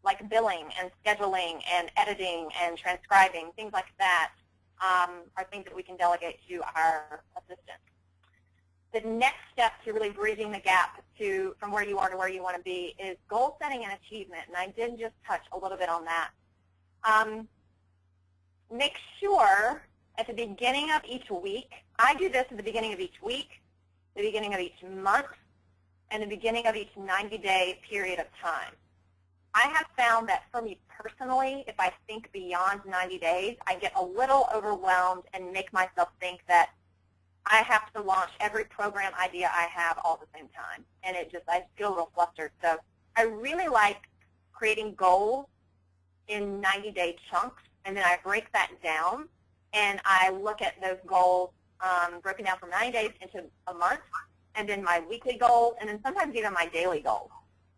Like billing and scheduling and editing and transcribing, things like that are things that we can delegate to our assistants. The next step to really bridging the gap from where you are to where you want to be is goal setting and achievement, and I did just touch a little bit on that. Make sure at the beginning of each week, I do this at the beginning of each week, the beginning of each month, and the beginning of each 90-day period of time. I have found that for me personally, if I think beyond 90 days, I get a little overwhelmed and make myself think that I have to launch every program idea I have all at the same time, and I feel a little flustered. So I really like creating goals in 90-day chunks, and then I break that down, and I look at those goals broken down from 90 days into a month, and then my weekly goals, and then sometimes even my daily goals.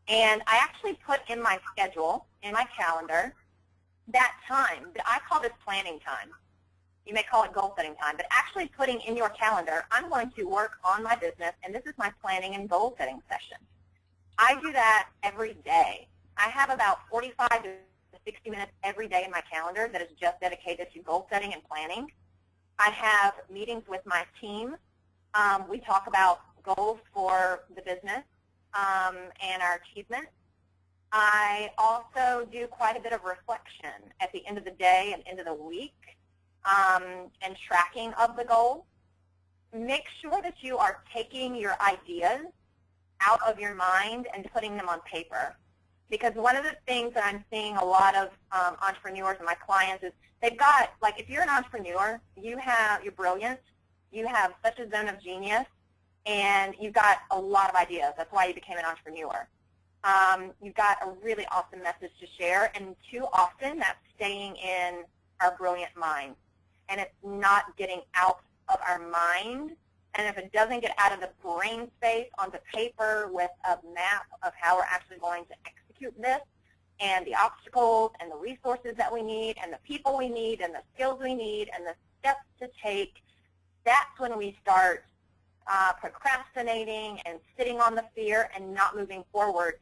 And I actually put in my schedule, in my calendar, that time. I call this planning time. You may call it goal-setting time, but actually putting in your calendar, I'm going to work on my business, and this is my planning and goal-setting session. I do that every day. I have about 45 to 60 minutes every day in my calendar that is just dedicated to goal-setting and planning. I have meetings with my team. We talk about goals for the business and our achievements. I also do quite a bit of reflection at the end of the day and end of the week. And tracking of the goals. Make sure that you are taking your ideas out of your mind and putting them on paper. Because one of the things that I'm seeing a lot of entrepreneurs and my clients is they've got, like if you're an entrepreneur, you're brilliant, you have such a zone of genius, and you've got a lot of ideas. That's why you became an entrepreneur. You've got a really awesome message to share, and too often that's staying in our brilliant minds. And it's not getting out of our mind. And if it doesn't get out of the brain space onto paper with a map of how we're actually going to execute this, and the obstacles and the resources that we need, and the people we need, and the skills we need, and the steps to take, that's when we start procrastinating and sitting on the fear and not moving forward,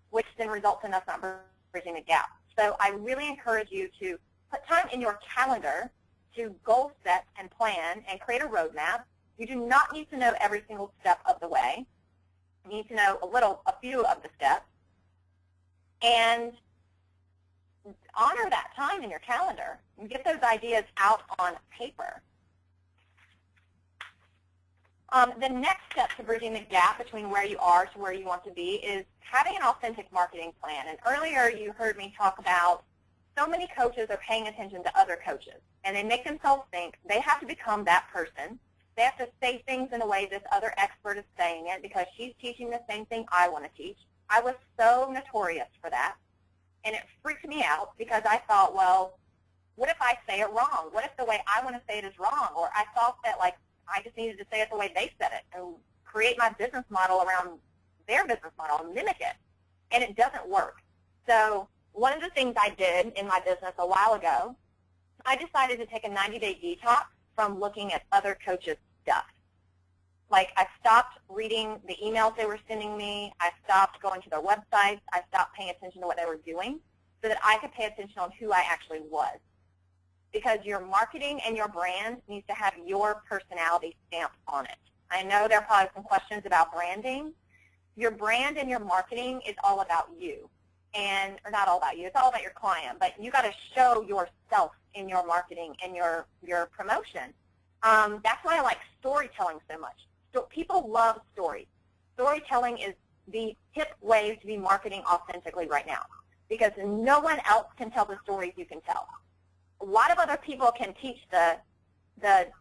which then results in us not bridging the gap. So I really encourage you to put time in your calendar to goal set and plan and create a roadmap. You do not need to know every single step of the way. You need to know a few of the steps. And honor that time in your calendar and get those ideas out on paper. The next step to bridging the gap between where you are to where you want to be is having an authentic marketing plan. And earlier you heard me talk about so many coaches are paying attention to other coaches, and they make themselves think they have to become that person. They have to say things in a way this other expert is saying it because she's teaching the same thing I want to teach. I was so notorious for that, and it freaked me out because I thought, well, what if I say it wrong? What if the way I want to say it is wrong? Or I thought that, like, I just needed to say it the way they said it and create my business model around their business model and mimic it, and it doesn't work. So one of the things I did in my business a while ago, I decided to take a 90-day detox from looking at other coaches' stuff. Like, I stopped reading the emails they were sending me. I stopped going to their websites. I stopped paying attention to what they were doing so that I could pay attention on who I actually was. Because your marketing and your brand needs to have your personality stamped on it. I know there are probably some questions about branding. Your brand and your marketing is all about you. And, or not all about you, it's all about your client, but you got to show yourself in your marketing and your promotion. That's why I like storytelling so much. So people love stories. Storytelling is the hip way to be marketing authentically right now because no one else can tell the stories you can tell. A lot of other people can teach the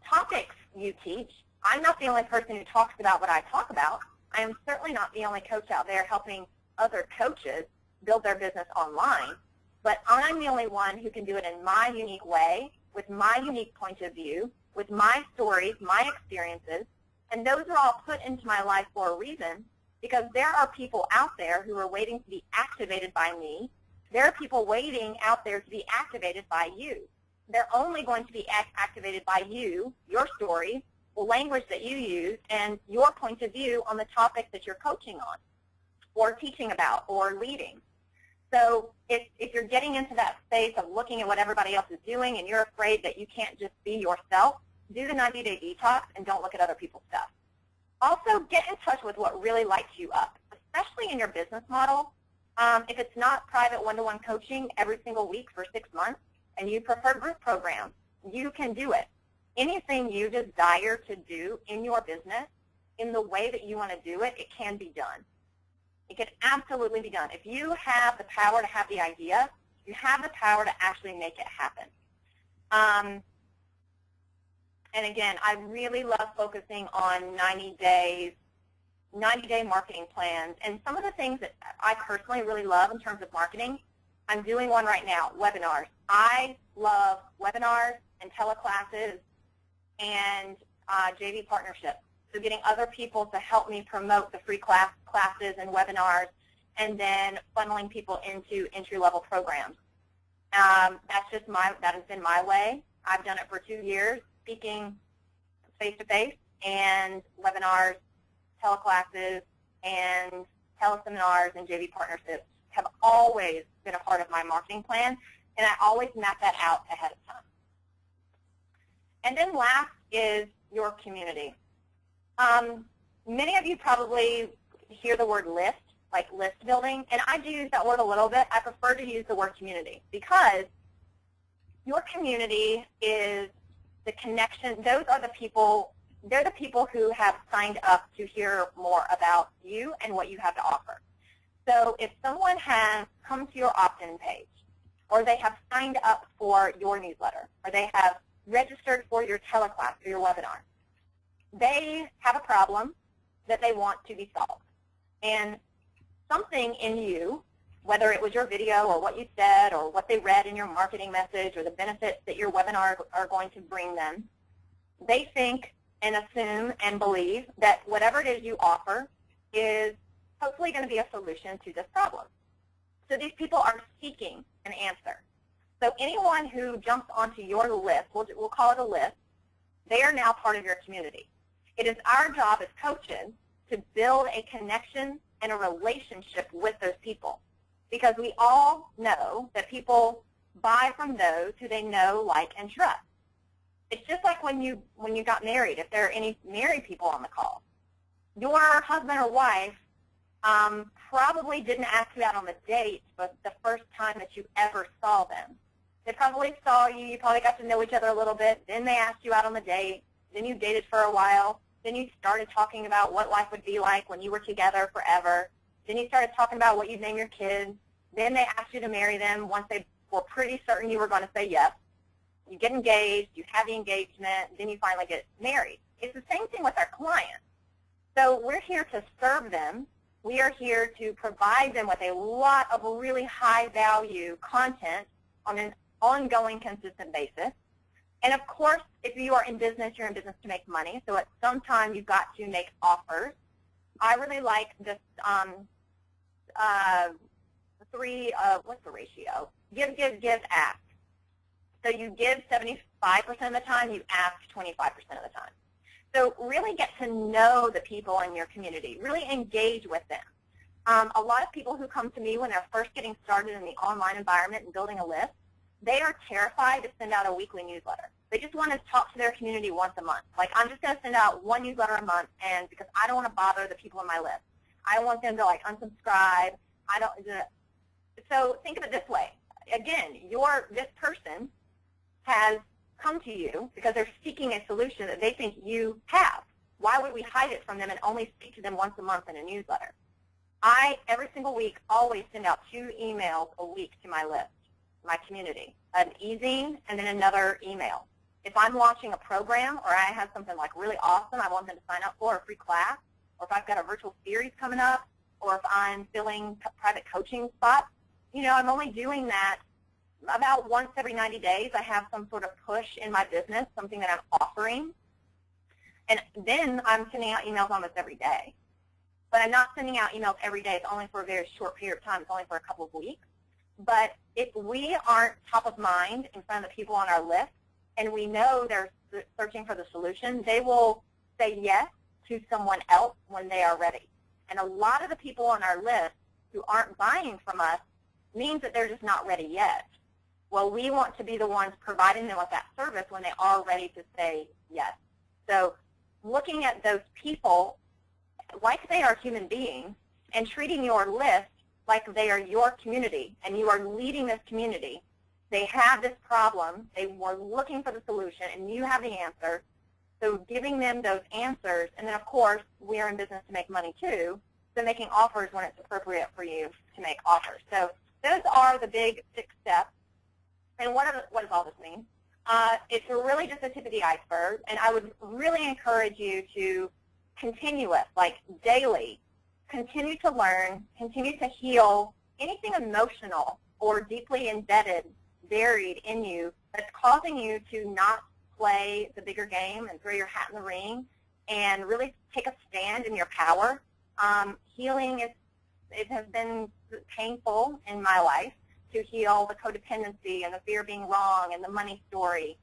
topics you teach. I'm not the only person who talks about what I talk about. I am certainly not the only coach out there helping other coaches build their business online, but I'm the only one who can do it in my unique way, with my unique point of view, with my stories, my experiences, and those are all put into my life for a reason because there are people out there who are waiting to be activated by me. There are people waiting out there to be activated by you. They're only going to be activated by you, your story, the language that you use, and your point of view on the topic that you're coaching on or teaching about or leading. So if you're getting into that space of looking at what everybody else is doing and you're afraid that you can't just be yourself, do the 90-day detox and don't look at other people's stuff. Also, get in touch with what really lights you up, especially in your business model. If it's not private one-to-one coaching every single week for 6 months and you prefer group programs, you can do it. Anything you desire to do in your business in the way that you want to do it, it can be done. It can absolutely be done. If you have the power to have the idea, you have the power to actually make it happen. And again, I really love focusing on 90-day marketing plans. And some of the things that I personally really love in terms of marketing, I'm doing one right now, webinars. I love webinars and teleclasses and JV partnerships. So getting other people to help me promote the free classes and webinars and then funneling people into entry-level programs. That has been my way. I've done it for 2 years, speaking face-to-face and webinars, teleclasses, and teleseminars and JV partnerships have always been a part of my marketing plan, and I always map that out ahead of time. And then last is your community. Many of you probably hear the word list, like list building, and I do use that word a little bit. I prefer to use the word community because your community is the connection. Those are the people, they're the people who have signed up to hear more about you and what you have to offer. So if someone has come to your opt-in page, or they have signed up for your newsletter, or they have registered for your teleclass or your webinar, they have a problem that they want to be solved. And something in you, whether it was your video or what you said or what they read in your marketing message or the benefits that your webinar are going to bring them, they think and assume and believe that whatever it is you offer is hopefully going to be a solution to this problem. So these people are seeking an answer. So anyone who jumps onto your list, we'll call it a list, they are now part of your community. It is our job as coaches to build a connection and a relationship with those people, because we all know that people buy from those who they know, like, and trust. It's just like when you got married, if there are any married people on the call. Your husband or wife probably didn't ask you out on the date, but the first time that you ever saw them. They probably saw you, you probably got to know each other a little bit, then they asked you out on the date, then you dated for a while, then you started talking about what life would be like when you were together forever, then you started talking about what you'd name your kids, then they asked you to marry them once they were pretty certain you were going to say yes. You get engaged, you have the engagement, then you finally get married. It's the same thing with our clients. So we're here to serve them. We are here to provide them with a lot of really high-value content on an ongoing, consistent basis. And of course, if you are in business, you're in business to make money. So at some time, you've got to make offers. I really like this what's the ratio? Give, give, give, ask. So you give 75% of the time, you ask 25% of the time. So really get to know the people in your community. Really engage with them. A lot of people who come to me when they're first getting started in the online environment and building a list, they are terrified to send out a weekly newsletter. They just want to talk to their community once a month. Like, I'm just going to send out one newsletter a month, and because I don't want to bother the people on my list. I want them to, like, unsubscribe. So think of it this way. Again, this person has come to you because they're seeking a solution that they think you have. Why would we hide it from them and only speak to them once a month in a newsletter? I, every single week, always send out 2 emails a week to my list, my community, an e-zine and then another email. If I'm launching a program or I have something like really awesome I want them to sign up for, a free class, or if I've got a virtual series coming up, or if I'm filling private coaching spots, you know, I'm only doing that about once every 90 days. I have some sort of push in my business, something that I'm offering. And then I'm sending out emails almost every day. But I'm not sending out emails every day. It's only for a very short period of time. It's only for a couple of weeks. But if we aren't top of mind in front of the people on our list, and we know they're searching for the solution, they will say yes to someone else when they are ready. And a lot of the people on our list who aren't buying from us means that they're just not ready yet. Well, we want to be the ones providing them with that service when they are ready to say yes. So looking at those people like they are human beings and treating your list like they are your community and you are leading this community. They have this problem, they were looking for the solution, and you have the answer. So giving them those answers, and then of course, we are in business to make money too, so making offers when it's appropriate for you to make offers. So those are the big 6 steps. And what does all this mean? It's really just the tip of the iceberg, and I would really encourage you to continuous, like daily, continue to learn, continue to heal anything emotional or deeply embedded, buried in you that's causing you to not play the bigger game and throw your hat in the ring and really take a stand in your power. Healing it has been painful in my life to heal the codependency and the fear of being wrong and the money story.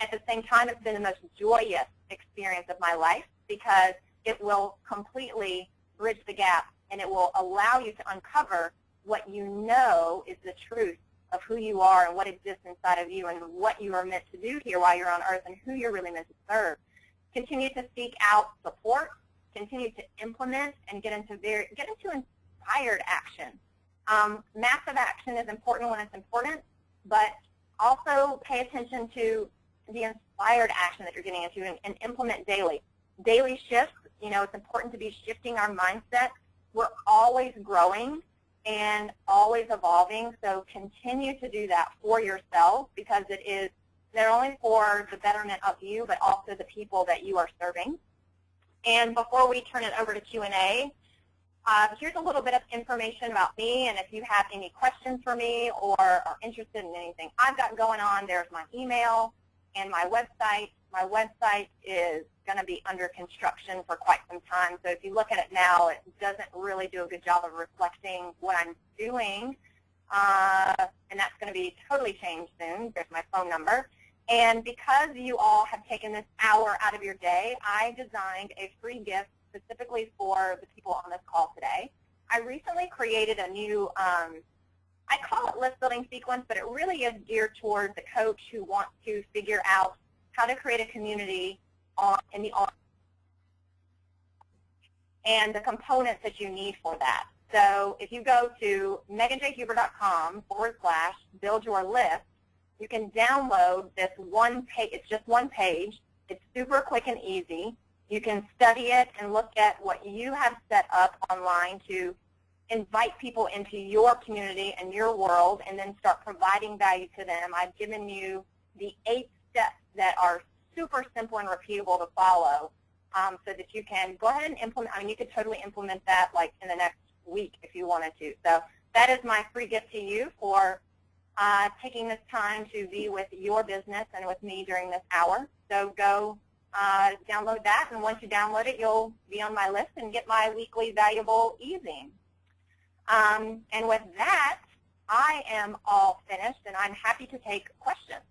At the same time, it's been the most joyous experience of my life because it will completely bridge the gap and it will allow you to uncover what you know is the truth of who you are and what exists inside of you and what you are meant to do here while you're on earth and who you're really meant to serve. Continue to seek out support, continue to implement, and get into inspired action. Massive action is important when it's important, but also pay attention to the inspired action that you're getting into and implement daily. Daily shifts, you know, it's important to be shifting our mindset. We're always growing and always evolving, so continue to do that for yourself because it is not only for the betterment of you, but also the people that you are serving. And before we turn it over to Q&A, here's a little bit of information about me, and if you have any questions for me or are interested in anything I've got going on, there's my email and my website. My website is going to be under construction for quite some time, so if you look at it now, it doesn't really do a good job of reflecting what I'm doing, and that's going to be totally changed soon. There's my phone number. And because you all have taken this hour out of your day, I designed a free gift specifically for the people on this call today. I recently created a new, I call it list building sequence, but it really is geared towards the coach who wants to figure out how to create a community in the online. and the components that you need for that. So if you go to meganjhuber.com/build your list, you can download this one page. It's just one page. It's super quick and easy. You can study it and look at what you have set up online to invite people into your community and your world, and then start providing value to them. I've given you the 8 steps that are super simple and repeatable to follow, so that you can go ahead and implement. I mean, you could totally implement that like in the next week if you wanted to. So that is my free gift to you for taking this time to be with your business and with me during this hour. So go download that, and once you download it, you'll be on my list and get my weekly valuable e-zine. And with that, I am all finished, and I'm happy to take questions.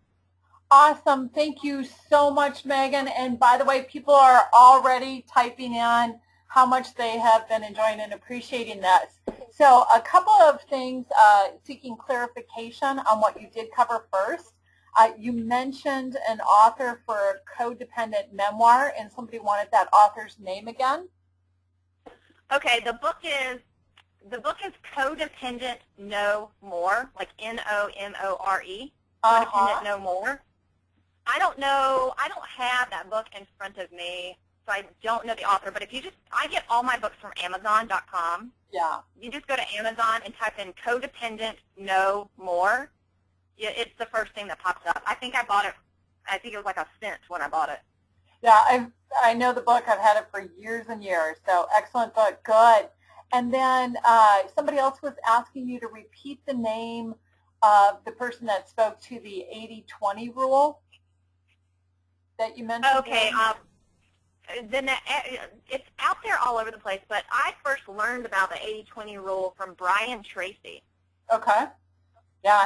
Awesome. Thank you so much, Megan. And by the way, people are already typing in how much they have been enjoying and appreciating this. So a couple of things seeking clarification on what you did cover first. You mentioned an author for a codependent memoir, and somebody wanted that author's name again. Okay, the book is Codependent No More, like N-O-M-O-R-E, Codependent No More. I don't know, I don't have that book in front of me, so I don't know the author, but if you I get all my books from Amazon.com. Yeah. You just go to Amazon and type in Codependent No More. It's the first thing that pops up. I think I bought it, I think it was like a cent when I bought it. Yeah, I know the book. I've had it for years and years, so excellent book. Good. And then somebody else was asking you to repeat the name of the person that spoke to the 80-20 rule that you mentioned. Okay. It's out there all over the place, but I first learned about the 80-20 rule from Brian Tracy. Okay. Yeah,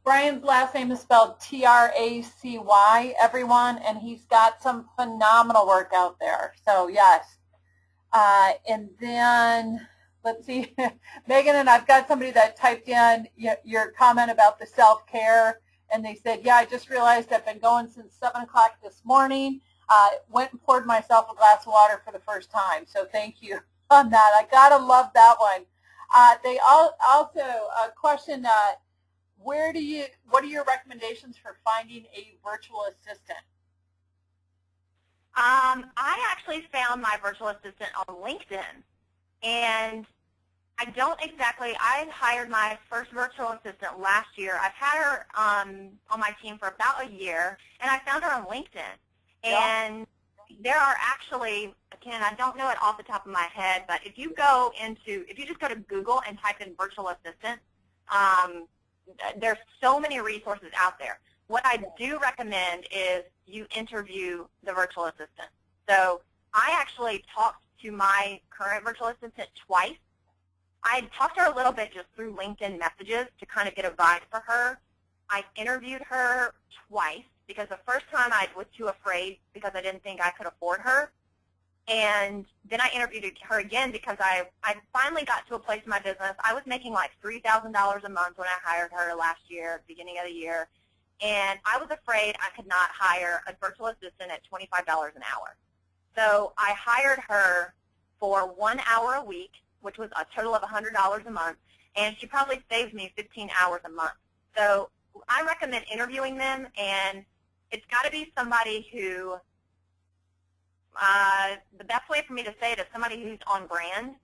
Brian's last name is spelled T-R-A-C-Y, everyone, and he's got some phenomenal work out there. So, yes. And then, let's see, Megan, and I've got somebody that typed in your comment about the self-care, and they said, yeah, I just realized I've been going since 7 o'clock this morning. Went and poured myself a glass of water for the first time, so thank you on that. I got to love that one. They also question, what are your recommendations for finding a virtual assistant? I actually found my virtual assistant on LinkedIn, and I hired my first virtual assistant last year. I've had her on my team for about a year, and I found her on LinkedIn. And there are actually, again, I don't know it off the top of my head, but if you just go to Google and type in virtual assistant, there's so many resources out there. What I do recommend is you interview the virtual assistant. So I actually talked to my current virtual assistant twice. I talked to her a little bit just through LinkedIn messages to kind of get a vibe for her. I interviewed her twice because the first time I was too afraid because I didn't think I could afford her. And then I interviewed her again because I finally got to a place in my business. I was making like $3,000 a month when I hired her last year, at the beginning of the year. And I was afraid I could not hire a virtual assistant at $25 an hour. So I hired her for 1 hour a week, which was a total of $100 a month, and she probably saved me 15 hours a month. So I recommend interviewing them, and it's got to be somebody who, the best way for me to say it is somebody who's on brand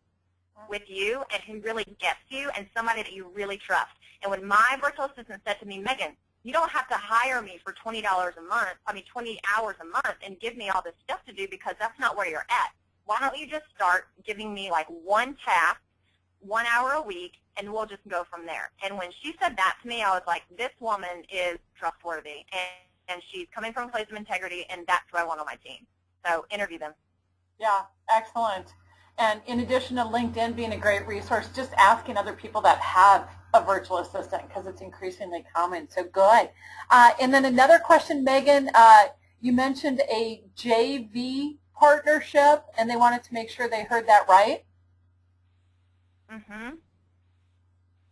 with you and who really gets you, and somebody that you really trust. And when my virtual assistant said to me, Megan, you don't have to hire me for $20 a month, 20 hours a month and give me all this stuff to do because that's not where you're at. Why don't you just start giving me like one task, 1 hour a week, and we'll just go from there. And when she said that to me, I was like, this woman is trustworthy, and she's coming from a place of integrity, and that's who I want on my team. So interview them. Yeah, excellent. And in addition to LinkedIn being a great resource, just asking other people that have a virtual assistant because it's increasingly common. So good. And then another question, Megan, you mentioned a JV partnership, and they wanted to make sure they heard that right. Mm-hmm.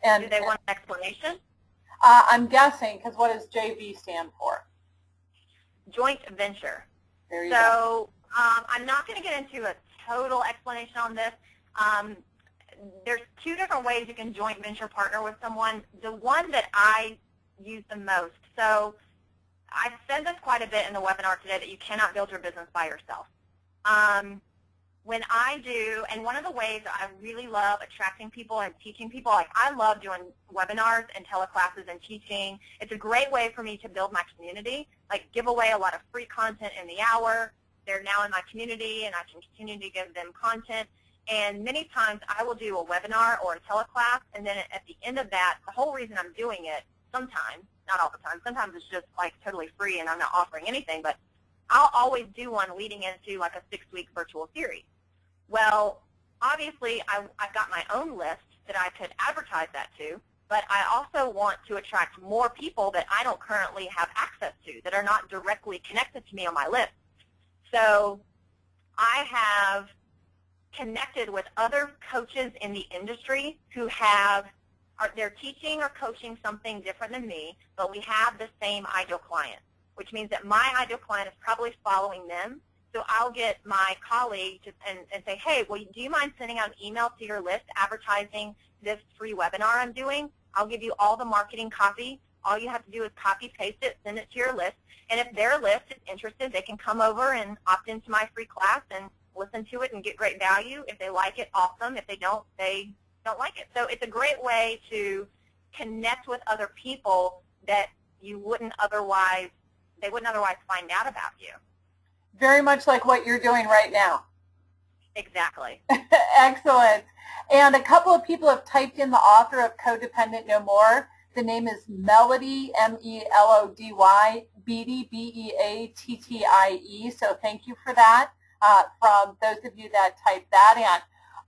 And do they want an explanation? I'm guessing, because what does JV stand for? Joint venture. There you go. I'm not going to get into a total explanation on this. There's two different ways you can joint venture partner with someone. The one that I use the most, so I've said this quite a bit in the webinar today, that you cannot build your business by yourself. When I do, and one of the ways that I really love attracting people and teaching people, like I love doing webinars and teleclasses and teaching. It's a great way for me to build my community, like give away a lot of free content in the hour. They're now in my community, and I can continue to give them content. And many times I will do a webinar or a teleclass, and then at the end of that, the whole reason I'm doing it, sometimes, not all the time, sometimes it's just like totally free and I'm not offering anything, but I'll always do one leading into like a 6-week virtual series. Well, obviously I've got my own list that I could advertise that to, but I also want to attract more people that I don't currently have access to, that are not directly connected to me on my list. So I have connected with other coaches in the industry who they're teaching or coaching something different than me, but we have the same ideal client, which means that my ideal client is probably following them. So I'll get my colleague and say, hey, well, do you mind sending out an email to your list advertising this free webinar I'm doing? I'll give you all the marketing copy. All you have to do is copy, paste it, send it to your list. And if their list is interested, they can come over and opt into my free class and listen to it and get great value. If they like it, awesome. If they don't like it. So it's a great way to connect with other people that they wouldn't otherwise find out about you. Very much like what you're doing right now. Exactly. Excellent. And a couple of people have typed in the author of Codependent No More. The name is Melody, M-E-L-O-D-Y, Beattie, B-E-A-T-T-I-E. So thank you for that, from those of you that typed that in.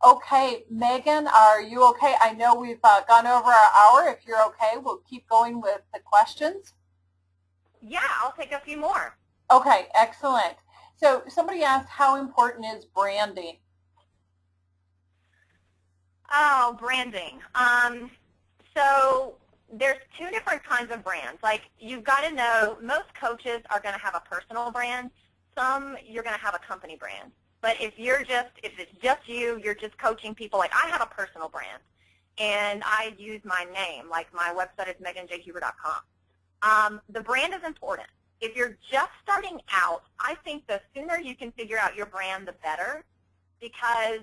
Okay, Megan, are you okay? I know we've gone over our hour. If you're okay, we'll keep going with the questions. Yeah, I'll take a few more. Okay, excellent. So somebody asked, how important is branding? Oh, branding. So there's two different kinds of brands. Like, you've got to know, most coaches are going to have a personal brand. Some, you're going to have a company brand. But if it's just you, you're just coaching people. Like, I have a personal brand, and I use my name. Like, my website is meganjhuber.com. The brand is important. If you're just starting out, I think the sooner you can figure out your brand, the better, because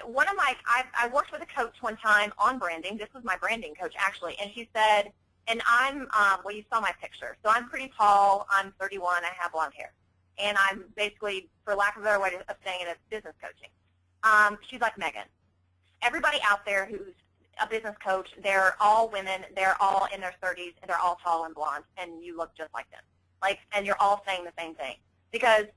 I worked with a coach one time on branding. This was my branding coach, actually, and she said, and I'm, well, you saw my picture. So I'm pretty tall. I'm 31. I have blonde hair. And I'm basically, for lack of a better way of saying it, it's business coaching. She's like, Megan, everybody out there who's a business coach, they're all women. They're all in their 30s, and they're all tall and blonde, and you look just like them. Like, and you're all saying the same thing. Because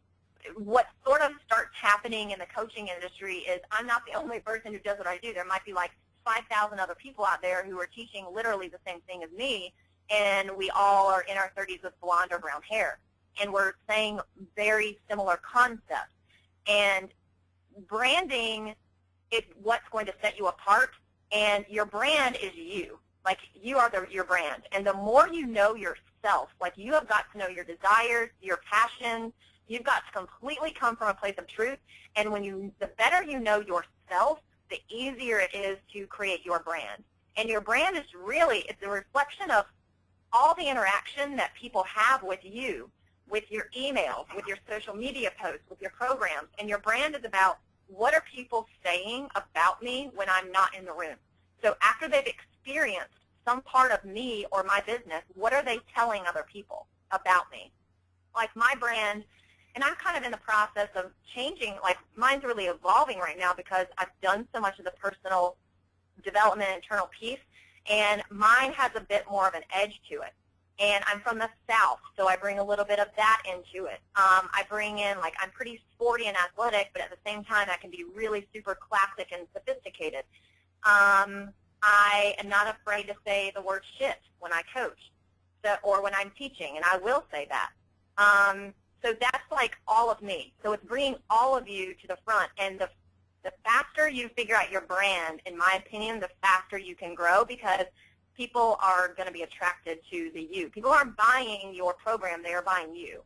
what sort of starts happening in the coaching industry is I'm not the only person who does what I do. There might be like 5,000 other people out there who are teaching literally the same thing as me, and we all are in our 30s with blonde or brown hair. And we're saying very similar concepts. And branding is what's going to set you apart, and your brand is you. Like, you are your brand. And the more you know yourself, like, you have got to know your desires, your passions. You've got to completely come from a place of truth. And the better you know yourself, the easier it is to create your brand. And your brand is really, it's a reflection of all the interaction that people have with you, with your emails, with your social media posts, with your programs. And your brand is about, what are people saying about me when I'm not in the room? So after they've experienced some part of me or my business, what are they telling other people about me? Like, my brand, and I'm kind of in the process of changing, like, mine's really evolving right now because I've done so much of the personal development internal piece, and mine has a bit more of an edge to it. And I'm from the South, so I bring a little bit of that into it. I bring in, like, I'm pretty sporty and athletic, but at the same time I can be really super classic and sophisticated. I am not afraid to say the word shit when I coach, or when I'm teaching, and I will say that. So that's like all of me. So it's bringing all of you to the front, and the faster you figure out your brand, in my opinion, the faster you can grow, because people are going to be attracted to the you. People aren't buying your program, they are buying you.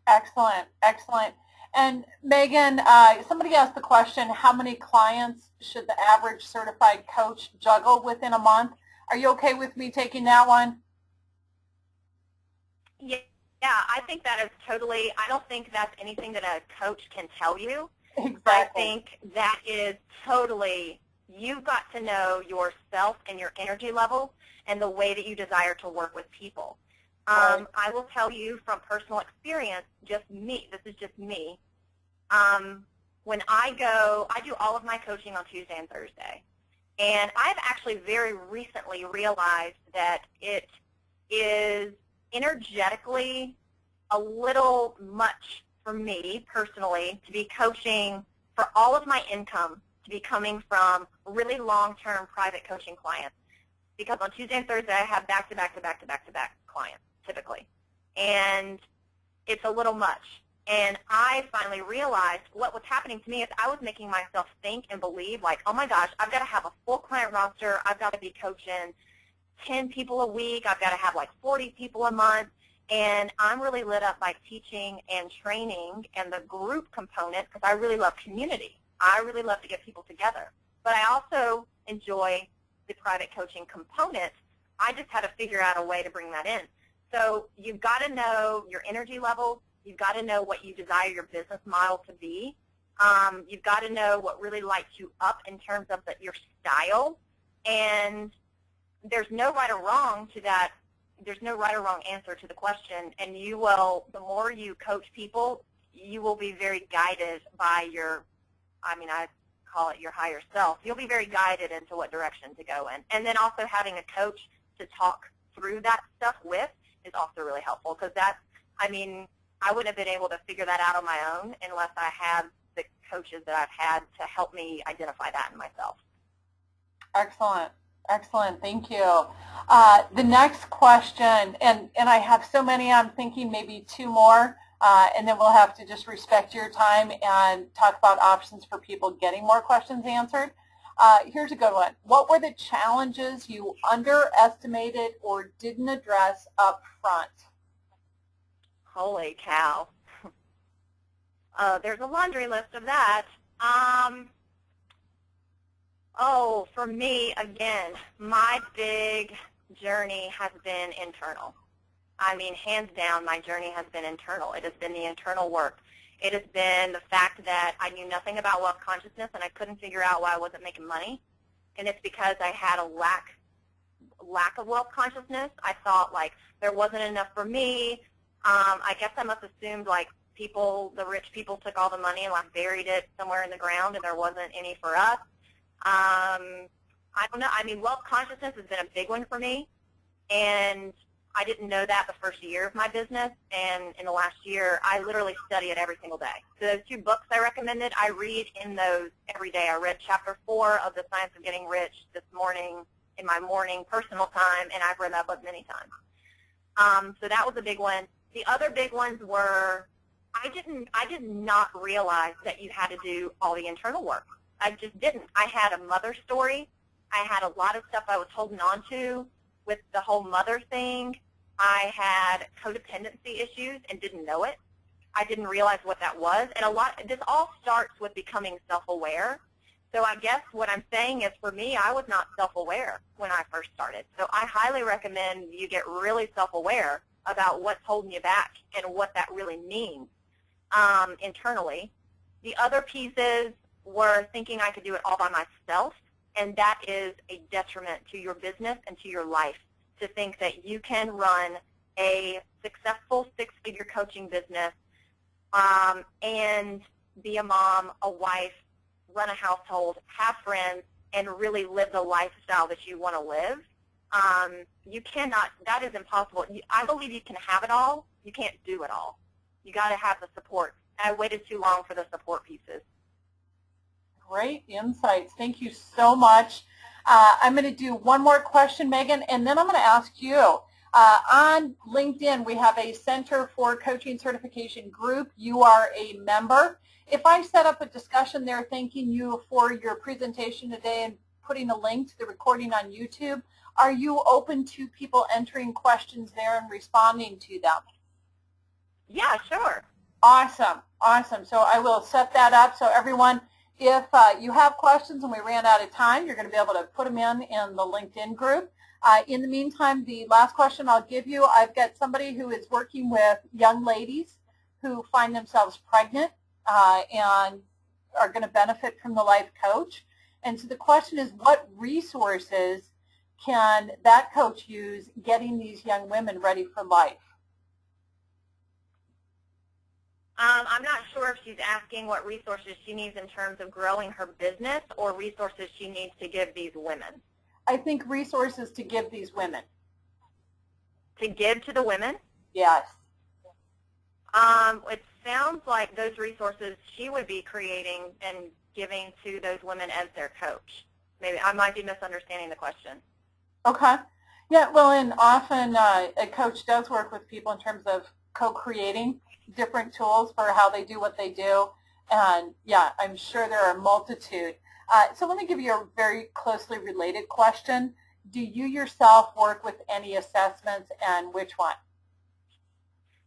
Excellent, excellent. And Megan, somebody asked the question, how many clients should the average certified coach juggle within a month? Are you okay with me taking that one? Yeah, I think that is totally, I don't think that's anything that a coach can tell you. Exactly. I think that is totally, you've got to know yourself and your energy level and the way that you desire to work with people. Right. I will tell you from personal experience, just me, this is just me. When I do all of my coaching on Tuesday and Thursday. And I've actually very recently realized that it is energetically a little much for me personally to be coaching for all of my income to be coming from really long-term private coaching clients. Because on Tuesday and Thursday I have back-to-back clients typically. And it's a little much. And I finally realized what was happening to me is I was making myself think and believe like, oh my gosh, I've got to have a full client roster. I've got to be coaching 10 people a week. I've got to have like 40 people a month. And I'm really lit up by teaching and training and the group component because I really love community. I really love to get people together. But I also enjoy the private coaching component. I just had to figure out a way to bring that in. So you've got to know your energy levels. You've got to know what you desire your business model to be. You've got to know what really lights you up in terms of your style. And there's no right or wrong to that. There's no right or wrong answer to the question. And you will, the more you coach people, you will be very guided by your, I call it your higher self. You'll be very guided into what direction to go in. And then also having a coach to talk through that stuff with is also really helpful because that's, I wouldn't have been able to figure that out on my own unless I had the coaches that I've had to help me identify that in myself. Excellent. Excellent. Thank you. The next question, and I have so many, I'm thinking maybe two more, and then we'll have to just respect your time and talk about options for people getting more questions answered. Here's a good one. What were the challenges you underestimated or didn't address up front? Holy cow. There's a laundry list of that. For me, again, my big journey has been internal. Hands down, my journey has been internal. It has been the internal work. It has been the fact that I knew nothing about wealth consciousness and I couldn't figure out why I wasn't making money. And it's because I had a lack of wealth consciousness. I thought like there wasn't enough for me. I guess I must have assumed like the rich people took all the money and like buried it somewhere in the ground and there wasn't any for us. I don't know. Wealth consciousness has been a big one for me, and I didn't know that the first year of my business, and in the last year, I literally study it every single day. So those 2 books I recommended, I read in those every day. I read chapter 4 of The Science of Getting Rich this morning in my morning personal time, and I've read that book many times. So that was a big one. The other big ones were I did not realize that you had to do all the internal work. I just didn't. I had a mother story. I had a lot of stuff I was holding on to with the whole mother thing. I had codependency issues and didn't know it. I didn't realize what that was. And this all starts with becoming self-aware. So I guess what I'm saying is for me, I was not self-aware when I first started. So I highly recommend you get really self-aware about what's holding you back and what that really means internally. The other pieces were thinking I could do it all by myself, and that is a detriment to your business and to your life, to think that you can run a successful 6-figure coaching business and be a mom, a wife, run a household, have friends, and really live the lifestyle that you want to live. You cannot, that is impossible. I believe you can have it all. You can't do it all. You got to have the support. I waited too long for the support pieces. Great insights. Thank you so much. I'm going to do one more question, Megan, and then I'm going to ask you. On LinkedIn, we have a Center for Coaching Certification group. You are a member. If I set up a discussion there thanking you for your presentation today and putting a link to the recording on YouTube, are you open to people entering questions there and responding to them? Yeah, sure. Awesome, awesome. So I will set that up. So everyone, if you have questions and we ran out of time, you're going to be able to put them in the LinkedIn group. In the meantime, the last question I'll give you, I've got somebody who is working with young ladies who find themselves pregnant and are going to benefit from the life coach. And so the question is, what resources can that coach use getting these young women ready for life? I'm not sure if she's asking what resources she needs in terms of growing her business or resources she needs to give these women. I think resources to give these women. To give to the women? Yes. It sounds like those resources she would be creating and giving to those women as their coach. Maybe I might be misunderstanding the question. Okay. Yeah, well, and often a coach does work with people in terms of co-creating different tools for how they do what they do. And yeah, I'm sure there are a multitude. So let me give you a very closely related question. Do you yourself work with any assessments, and which one?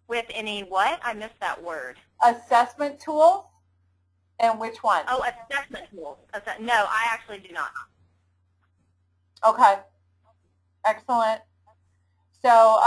With any what? I missed that word. Assessment tools, and which one? Oh, assessment tools. No, I actually do not. Okay. Excellent. So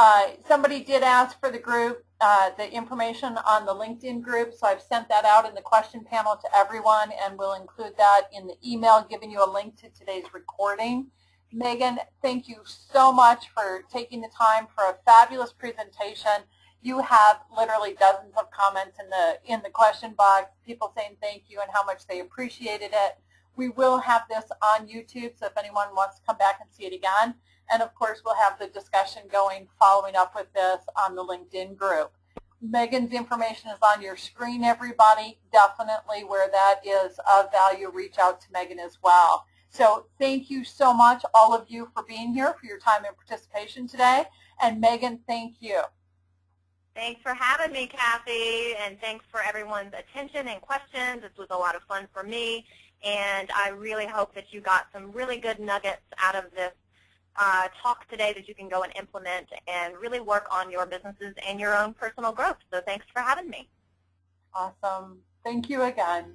somebody did ask for the group, the information on the LinkedIn group, so I've sent that out in the question panel to everyone, and we'll include that in the email giving you a link to today's recording. Megan, thank you so much for taking the time for a fabulous presentation. You have literally dozens of comments in the question box, people saying thank you and how much they appreciated it. We will have this on YouTube, so if anyone wants to come back and see it again. And of course, we'll have the discussion going, following up with this on the LinkedIn group. Megan's information is on your screen, everybody. Definitely where that is of value, reach out to Megan as well. So thank you so much, all of you, for being here, for your time and participation today. And Megan, thank you. Thanks for having me, Kathy, and thanks for everyone's attention and questions. This was a lot of fun for me, and I really hope that you got some really good nuggets out of this talk today that you can go and implement and really work on your businesses and your own personal growth. So thanks for having me. Awesome. Thank you again.